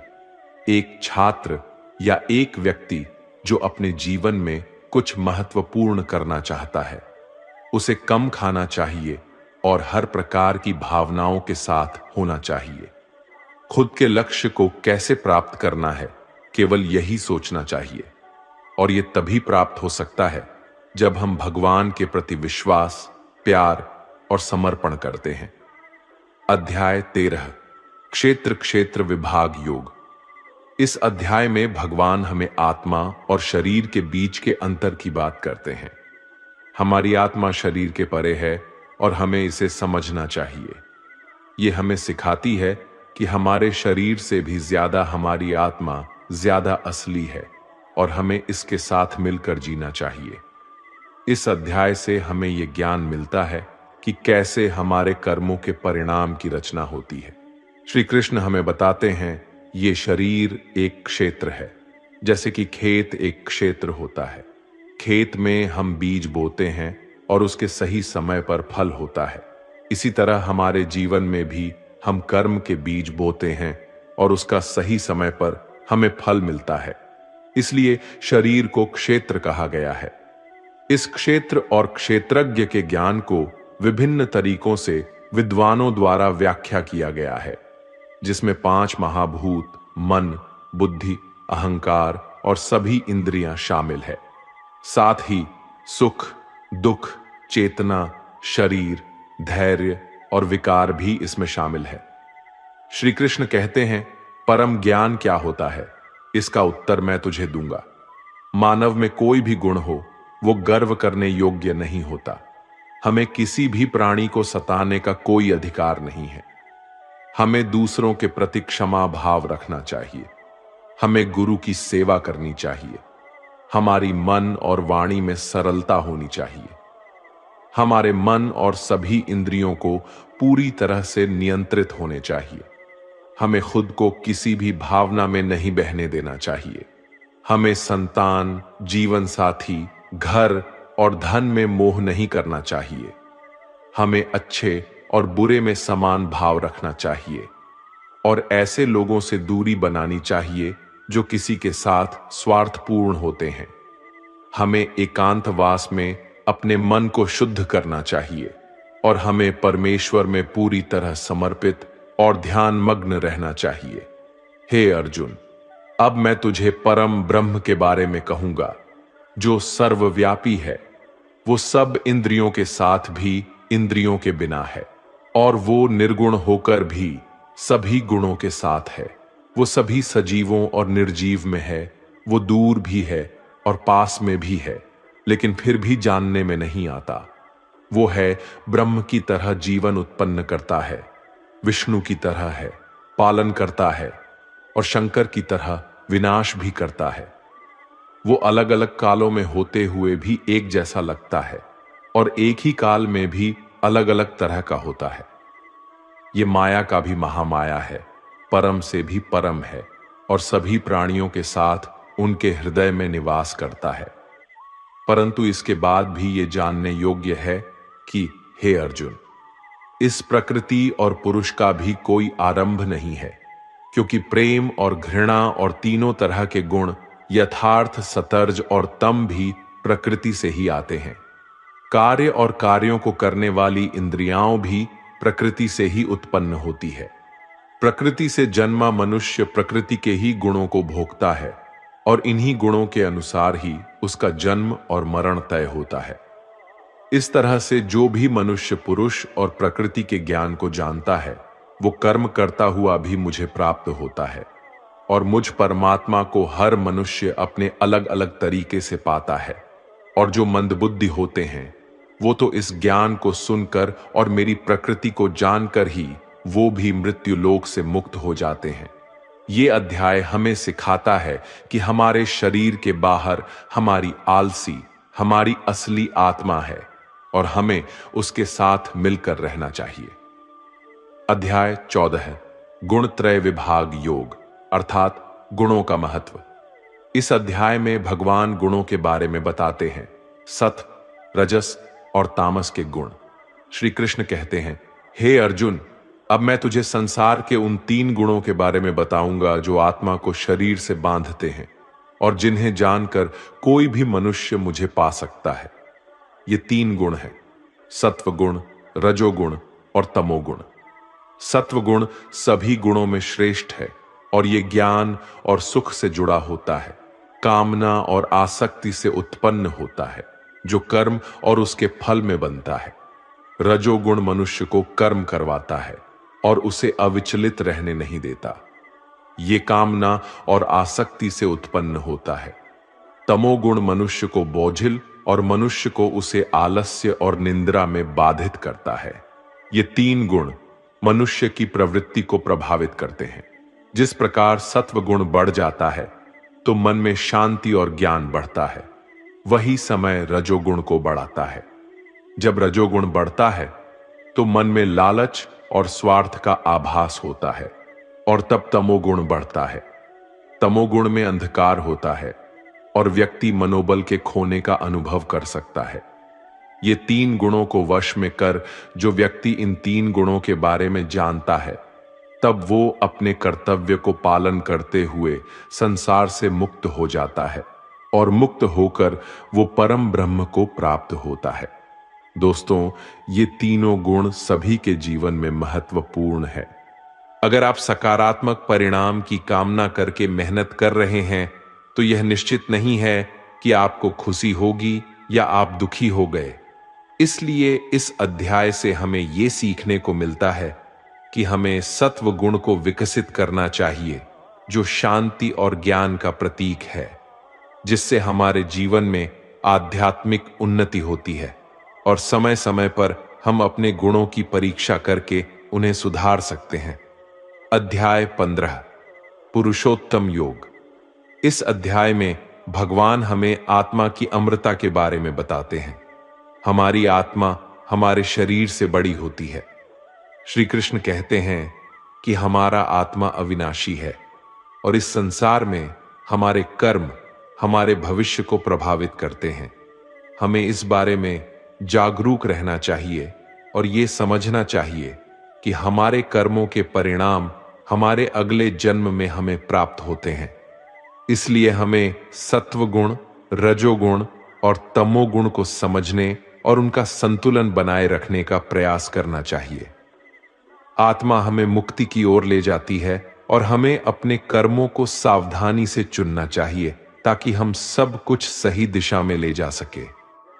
[SPEAKER 1] एक छात्र या एक व्यक्ति जो अपने जीवन में कुछ महत्वपूर्ण करना चाहता है, उसे कम खाना चाहिए और हर प्रकार की भावनाओं के साथ होना चाहिए। खुद के लक्ष्य को कैसे प्राप्त करना है, केवल यही सोचना चाहिए, और यह तभी प्राप्त हो सकता है जब हम भगवान के प्रति विश्वास, प्यार और समर्पण करते हैं। अध्याय 13, क्षेत्र क्षेत्र विभाग योग। इस अध्याय में भगवान हमें आत्मा और शरीर के बीच के अंतर की बात करते हैं। हमारी आत्मा शरीर के परे है और हमें इसे समझना चाहिए। यह हमें सिखाती है कि हमारे शरीर से भी ज्यादा हमारी आत्मा ज्यादा असली है और हमें इसके साथ मिलकर जीना चाहिए। इस अध्याय से हमें यह ज्ञान मिलता है कि कैसे हमारे कर्मों के परिणाम की रचना होती है। श्री कृष्ण हमें बताते हैं ये शरीर एक क्षेत्र है, जैसे कि खेत एक क्षेत्र होता है। खेत में हम बीज बोते हैं और उसके सही समय पर फल होता है। इसी तरह हमारे जीवन में भी हम कर्म के बीज बोते हैं और उसका सही समय पर हमें फल मिलता है। इसलिए शरीर को क्षेत्र कहा गया है। इस क्षेत्र और क्षेत्रज्ञ के ज्ञान को विभिन्न तरीकों से विद्वानों द्वारा व्याख्या किया गया है, जिसमें 5 महाभूत मन, बुद्धि, अहंकार और सभी इंद्रियां शामिल है। साथ ही सुख, दुख, चेतना, शरीर, धैर्य और विकार भी इसमें शामिल है। श्री कृष्ण कहते हैं, परम ज्ञान क्या होता है, इसका उत्तर मैं तुझे दूंगा। मानव में कोई भी गुण हो, वो गर्व करने योग्य नहीं होता। हमें किसी भी प्राणी को सताने का कोई अधिकार नहीं है। हमें दूसरों के प्रति क्षमा भाव रखना चाहिए। हमें गुरु की सेवा करनी चाहिए। हमारी मन और वाणी में सरलता होनी चाहिए। हमारे मन और सभी इंद्रियों को पूरी तरह से नियंत्रित होने चाहिए। हमें खुद को किसी भी भावना में नहीं बहने देना चाहिए। हमें संतान, जीवन साथी, घर और धन में मोह नहीं करना चाहिए। हमें अच्छे और बुरे में समान भाव रखना चाहिए और ऐसे लोगों से दूरी बनानी चाहिए जो किसी के साथ स्वार्थपूर्ण होते हैं। हमें एकांतवास में अपने मन को शुद्ध करना चाहिए और हमें परमेश्वर में पूरी तरह समर्पित और ध्यान मग्न रहना चाहिए। हे अर्जुन, अब मैं तुझे परम ब्रह्म के बारे में कहूंगा, जो सर्वव्यापी है। वो सब इंद्रियों के साथ भी इंद्रियों के बिना है और वो निर्गुण होकर भी सभी गुणों के साथ है। वो सभी सजीवों और निर्जीव में है। वो दूर भी है और पास में भी है, लेकिन फिर भी जानने में नहीं आता। वो है ब्रह्म की तरह जीवन उत्पन्न करता है, विष्णु की तरह है, पालन करता है और शंकर की तरह विनाश भी करता है। वो अलग अलग कालों में होते हुए भी एक जैसा लगता है और एक ही काल में भी अलग अलग तरह का होता है। ये माया का भी महामाया है, परम से भी परम है और सभी प्राणियों के साथ उनके हृदय में निवास करता है। परंतु इसके बाद भी ये जानने योग्य है कि हे अर्जुन, इस प्रकृति और पुरुष का भी कोई आरंभ नहीं है, क्योंकि प्रेम और घृणा और तीनों तरह के गुण, यथार्थ, सतर्ज और तम भी प्रकृति से ही आते हैं। कार्य और कार्यों को करने वाली इंद्रियां भी प्रकृति से ही उत्पन्न होती है। प्रकृति से जन्मा मनुष्य प्रकृति के ही गुणों को भोगता है और इन्हीं गुणों के अनुसार ही उसका जन्म और मरण तय होता है। इस तरह से जो भी मनुष्य पुरुष और प्रकृति के ज्ञान को जानता है, वो कर्म करता हुआ भी मुझे प्राप्त होता है और मुझ परमात्मा को हर मनुष्य अपने अलग अलग तरीके से पाता है। और जो मंदबुद्धि होते हैं, वो तो इस ज्ञान को सुनकर और मेरी प्रकृति को जानकर ही वो भी मृत्यु लोक से मुक्त हो जाते हैं। ये अध्याय हमें सिखाता है कि हमारे शरीर के बाहर हमारी आलसी, हमारी असली आत्मा है और हमें उसके साथ मिलकर रहना चाहिए। अध्याय 14, गुणत्रय विभाग योग, अर्थात गुणों का महत्व। इस अध्याय में भगवान गुणों के बारे में बताते हैं, सत्व, रजस और तामस के गुण। श्री कृष्ण कहते हैं, हे अर्जुन, अब मैं तुझे संसार के उन 3 गुणों के बारे में बताऊंगा जो आत्मा को शरीर से बांधते हैं और जिन्हें जानकर कोई भी मनुष्य मुझे पा सकता है। ये 3 गुण हैं, सत्व गुण, रजोगुण और तमोगुण। सत्व गुण सभी गुणों में श्रेष्ठ है और ये ज्ञान और सुख से जुड़ा होता है, कामना और आसक्ति से उत्पन्न होता है, जो कर्म और उसके फल में बनता है। रजोगुण मनुष्य को कर्म करवाता है और उसे अविचलित रहने नहीं देता। ये कामना और आसक्ति से उत्पन्न होता है। तमोगुण मनुष्य को बोझिल और मनुष्य को उसे आलस्य और निंद्रा में बाधित करता है। ये 3 गुण मनुष्य की प्रवृत्ति को प्रभावित करते हैं। जिस प्रकार सत्व गुण बढ़ जाता है तो मन में शांति और ज्ञान बढ़ता है, वही समय रजोगुण को बढ़ाता है। जब रजोगुण बढ़ता है तो मन में लालच और स्वार्थ का आभास होता है और तब तमोगुण बढ़ता है। तमोगुण में अंधकार होता है और व्यक्ति मनोबल के खोने का अनुभव कर सकता है। ये 3 गुणों को वश में कर जो व्यक्ति इन 3 गुणों के बारे में जानता है, तब वो अपने कर्तव्य को पालन करते हुए संसार से मुक्त हो जाता है और मुक्त होकर वो परम ब्रह्म को प्राप्त होता है। दोस्तों, ये तीनों गुण सभी के जीवन में महत्वपूर्ण है। अगर आप सकारात्मक परिणाम की कामना करके मेहनत कर रहे हैं तो यह निश्चित नहीं है कि आपको खुशी होगी या आप दुखी हो गए। इसलिए इस अध्याय से हमें यह सीखने को मिलता है कि हमें सत्व गुण को विकसित करना चाहिए, जो शांति और ज्ञान का प्रतीक है, जिससे हमारे जीवन में आध्यात्मिक उन्नति होती है और समय समय पर हम अपने गुणों की परीक्षा करके उन्हें सुधार सकते हैं। अध्याय 15 पुरुषोत्तम योग। इस अध्याय में भगवान हमें आत्मा की अमरता के बारे में बताते हैं। हमारी आत्मा हमारे शरीर से बड़ी होती है। श्री कृष्ण कहते हैं कि हमारा आत्मा अविनाशी है और इस संसार में हमारे कर्म हमारे भविष्य को प्रभावित करते हैं। हमें इस बारे में जागरूक रहना चाहिए और ये समझना चाहिए कि हमारे कर्मों के परिणाम हमारे अगले जन्म में हमें प्राप्त होते हैं। इसलिए हमें सत्वगुण, रजोगुण और तमोगुण को समझने और उनका संतुलन बनाए रखने का प्रयास करना चाहिए। आत्मा हमें मुक्ति की ओर ले जाती है और हमें अपने कर्मों को सावधानी से चुनना चाहिए ताकि हम सब कुछ सही दिशा में ले जा सके।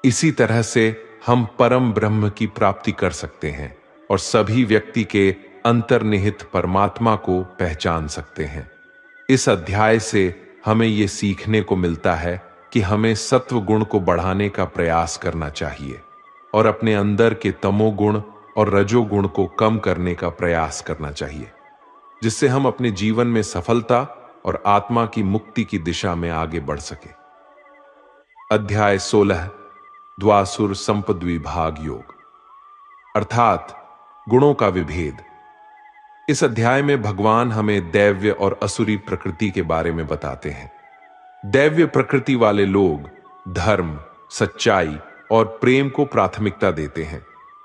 [SPEAKER 1] इसी तरह से हम परम ब्रह्म की प्राप्ति कर सकते हैं और सभी व्यक्ति के अंतर्निहित परमात्मा को पहचान सकते हैं। इस अध्याय से हमें यह सीखने को मिलता है कि हमें सत्व गुण को बढ़ाने का प्रयास करना चाहिए और अपने अंदर के तमोगुण और रजोगुण को कम करने का प्रयास करना चाहिए, जिससे हम अपने जीवन में सफलता और आत्मा की मुक्ति की दिशा में आगे बढ़ सके। अध्याय 16 द्वासुर संपद्विभाग योग, अर्थात गुणों का विभेद। इस अध्याय में भगवान हमें दैव्य और असुरी प्रकृति के बारे में बताते हैं। दैव्य प्रकृति वाले लोग धर्म, सच्चाई और प्रेम को प्राथमिकता देते हैं,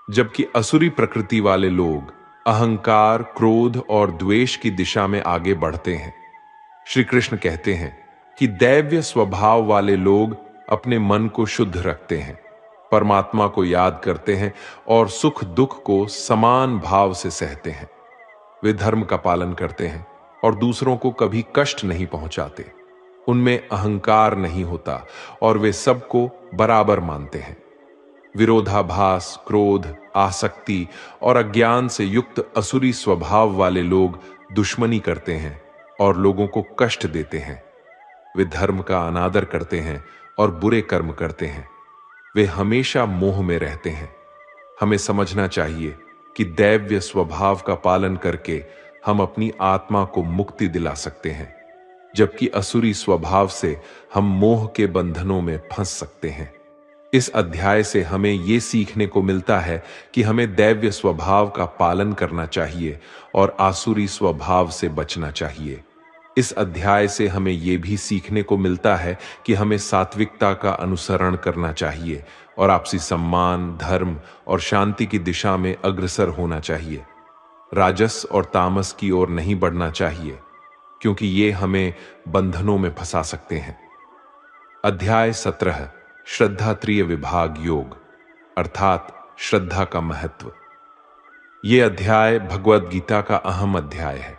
[SPEAKER 1] जबकि असुरी प्रकृति वाले लोग अहंकार, क्रोध और द्वेष की दिशा में आगे बढ़ते हैं। श्री कृष्ण कहते हैं कि दैव्य स्वभाव वाले लोग अपने मन को शुद्ध रखते हैं, परमात्मा को याद करते हैं और सुख दुख को समान भाव से सहते हैं। वे धर्म का पालन करते हैं और दूसरों को कभी कष्ट नहीं पहुंचाते। उनमें अहंकार नहीं होता और वे सबको बराबर मानते हैं। विरोधाभास, क्रोध, आसक्ति और अज्ञान से युक्त असुरी स्वभाव वाले लोग दुश्मनी करते हैं और लोगों को कष्ट देते हैं। वे धर्म का अनादर करते हैं और बुरे कर्म करते हैं। वे हमेशा मोह में रहते हैं। हमें समझना चाहिए कि दैव्य स्वभाव का पालन करके हम अपनी आत्मा को मुक्ति दिला सकते हैं, जबकि असुरी स्वभाव से हम मोह के बंधनों में फंस सकते हैं। इस अध्याय से हमें यह सीखने को मिलता है कि हमें दैव्य स्वभाव का पालन करना चाहिए और आसुरी स्वभाव से बचना चाहिए। इस अध्याय से हमें यह भी सीखने को मिलता है कि हमें सात्विकता का अनुसरण करना चाहिए और आपसी सम्मान, धर्म और शांति की दिशा में अग्रसर होना चाहिए। राजस और तामस की ओर नहीं बढ़ना चाहिए, क्योंकि ये हमें बंधनों में फंसा सकते हैं। अध्याय 17 श्रद्धात्रिय विभाग योग, अर्थात श्रद्धा का महत्व। यह अध्याय भगवद गीता का अहम अध्याय है,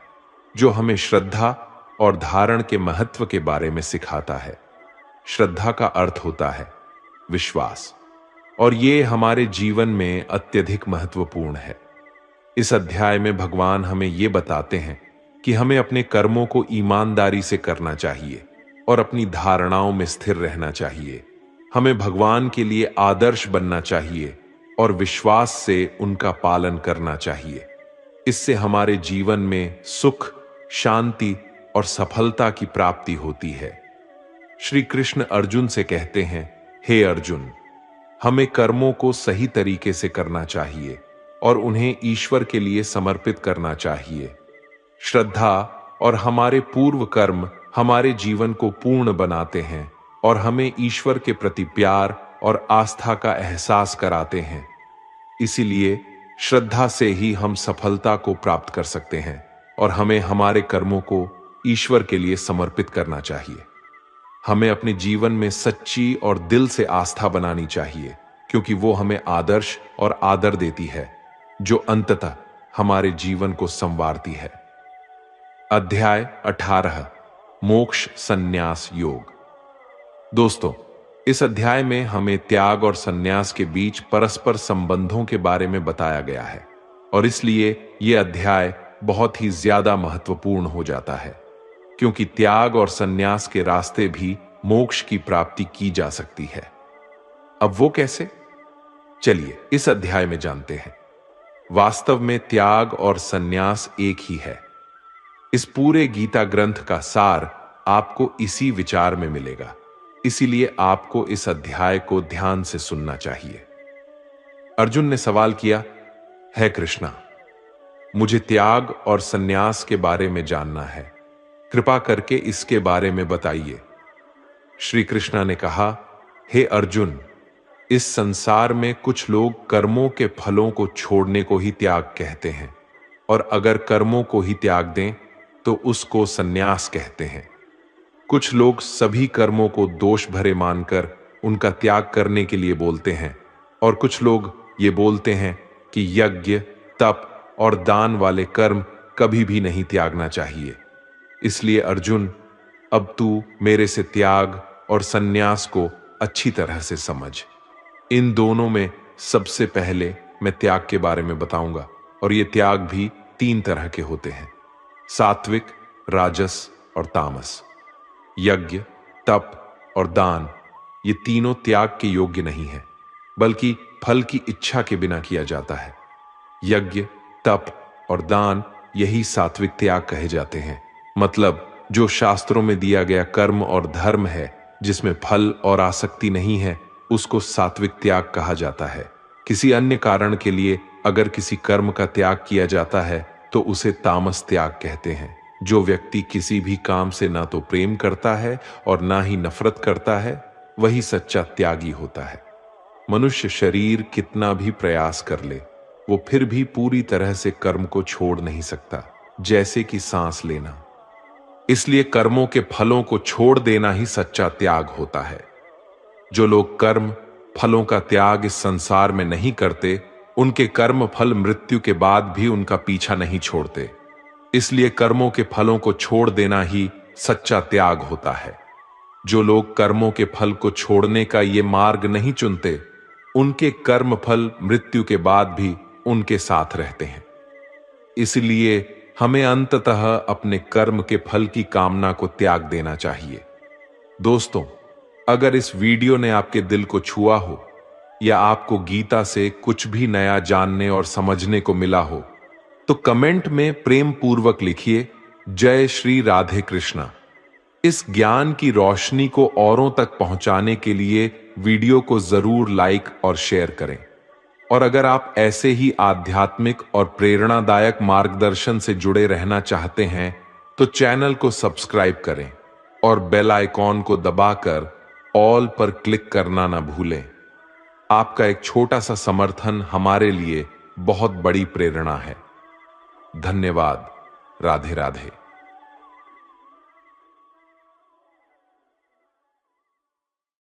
[SPEAKER 1] जो हमें श्रद्धा और धारण के महत्व के बारे में सिखाता है। श्रद्धा का अर्थ होता है विश्वास, और यह हमारे जीवन में अत्यधिक महत्वपूर्ण है। इस अध्याय में भगवान हमें यह बताते हैं कि हमें अपने कर्मों को ईमानदारी से करना चाहिए और अपनी धारणाओं में स्थिर रहना चाहिए। हमें भगवान के लिए आदर्श बनना चाहिए और विश्वास से उनका पालन करना चाहिए। इससे हमारे जीवन में सुख, शांति और सफलता की प्राप्ति होती है। श्री कृष्ण अर्जुन से कहते हैं, हे अर्जुन, हमें कर्मों को सही तरीके से करना चाहिए और उन्हें ईश्वर के लिए समर्पित करना चाहिए। श्रद्धा और हमारे पूर्व कर्म हमारे जीवन को पूर्ण बनाते हैं और हमें ईश्वर के प्रति प्यार और आस्था का एहसास कराते हैं। इसीलिए श्रद्धा से ही हम सफलता को प्राप्त कर सकते हैं और हमें हमारे कर्मों को ईश्वर के लिए समर्पित करना चाहिए। हमें अपने जीवन में सच्ची और दिल से आस्था बनानी चाहिए, क्योंकि वो हमें आदर्श और आदर देती है, जो अंततः हमारे जीवन को संवारती है। अध्याय 18 मोक्ष संन्यास योग। दोस्तों, इस अध्याय में हमें त्याग और संन्यास के बीच परस्पर संबंधों के बारे में बताया गया है, और इसलिए यह अध्याय बहुत ही ज्यादा महत्वपूर्ण हो जाता है, क्योंकि त्याग और संन्यास के रास्ते भी मोक्ष की प्राप्ति की जा सकती है। अब वो कैसे? चलिए इस अध्याय में जानते हैं। वास्तव में त्याग और संन्यास एक ही है। इस पूरे गीता ग्रंथ का सार आपको इसी विचार में मिलेगा, इसीलिए आपको इस अध्याय को ध्यान से सुनना चाहिए। अर्जुन ने सवाल किया, हे कृष्णा, मुझे त्याग और संन्यास के बारे में जानना है, कृपा करके इसके बारे में बताइए। श्री कृष्णा ने कहा, हे अर्जुन, इस संसार में कुछ लोग कर्मों के फलों को छोड़ने को ही त्याग कहते हैं, और अगर कर्मों को ही त्याग दें तो उसको संन्यास कहते हैं। कुछ लोग सभी कर्मों को दोष भरे मानकर उनका त्याग करने के लिए बोलते हैं, और कुछ लोग ये बोलते हैं कि यज्ञ, तप और दान वाले कर्म कभी भी नहीं त्यागना चाहिए। इसलिए अर्जुन, अब तू मेरे से त्याग और संन्यास को अच्छी तरह से समझ। इन दोनों में सबसे पहले मैं त्याग के बारे में बताऊंगा, और ये त्याग भी 3 तरह के होते हैं: सात्विक, राजस और तामस। यज्ञ, तप और दान, ये तीनों त्याग के योग्य नहीं है, बल्कि फल की इच्छा के बिना किया जाता है। यज्ञ, तप और दान यही सात्विक त्याग कहे जाते हैं। मतलब जो शास्त्रों में दिया गया कर्म और धर्म है, जिसमें फल और आसक्ति नहीं है, उसको सात्विक त्याग कहा जाता है। किसी अन्य कारण के लिए अगर किसी कर्म का त्याग किया जाता है तो उसे तामस त्याग कहते हैं। जो व्यक्ति किसी भी काम से ना तो प्रेम करता है और ना ही नफरत करता है, वही सच्चा त्यागी होता है। मनुष्य शरीर कितना भी प्रयास कर ले, वो फिर भी पूरी तरह से कर्म को छोड़ नहीं सकता, जैसे कि सांस लेना। इसलिए कर्मों के फलों को छोड़ देना ही सच्चा त्याग होता है। जो लोग कर्म फलों का त्याग इस संसार में नहीं करते, उनके कर्म फल मृत्यु के बाद भी उनका पीछा नहीं छोड़ते। इसलिए कर्मों के फलों को छोड़ देना ही सच्चा त्याग होता है। जो लोग कर्मों के फल को छोड़ने का ये मार्ग नहीं चुनते, उनके कर्म फल मृत्यु के बाद भी उनके साथ रहते हैं। इसलिए हमें अंततः अपने कर्म के फल की कामना को त्याग देना चाहिए। दोस्तों, अगर इस वीडियो ने आपके दिल को छुआ हो, या आपको गीता से कुछ भी नया जानने और समझने को मिला हो, तो कमेंट में प्रेम पूर्वक लिखिए, जय श्री राधे कृष्णा। इस ज्ञान की रोशनी को औरों तक पहुंचाने के लिए वीडियो को जरूर लाइक और शेयर करें। और अगर आप ऐसे ही आध्यात्मिक और प्रेरणादायक मार्गदर्शन से जुड़े रहना चाहते हैं, तो चैनल को सब्सक्राइब करें और बेल आइकॉन को दबाकर ऑल पर क्लिक करना ना भूलें। आपका एक छोटा सा समर्थन हमारे लिए बहुत बड़ी प्रेरणा है। धन्यवाद। राधे राधे।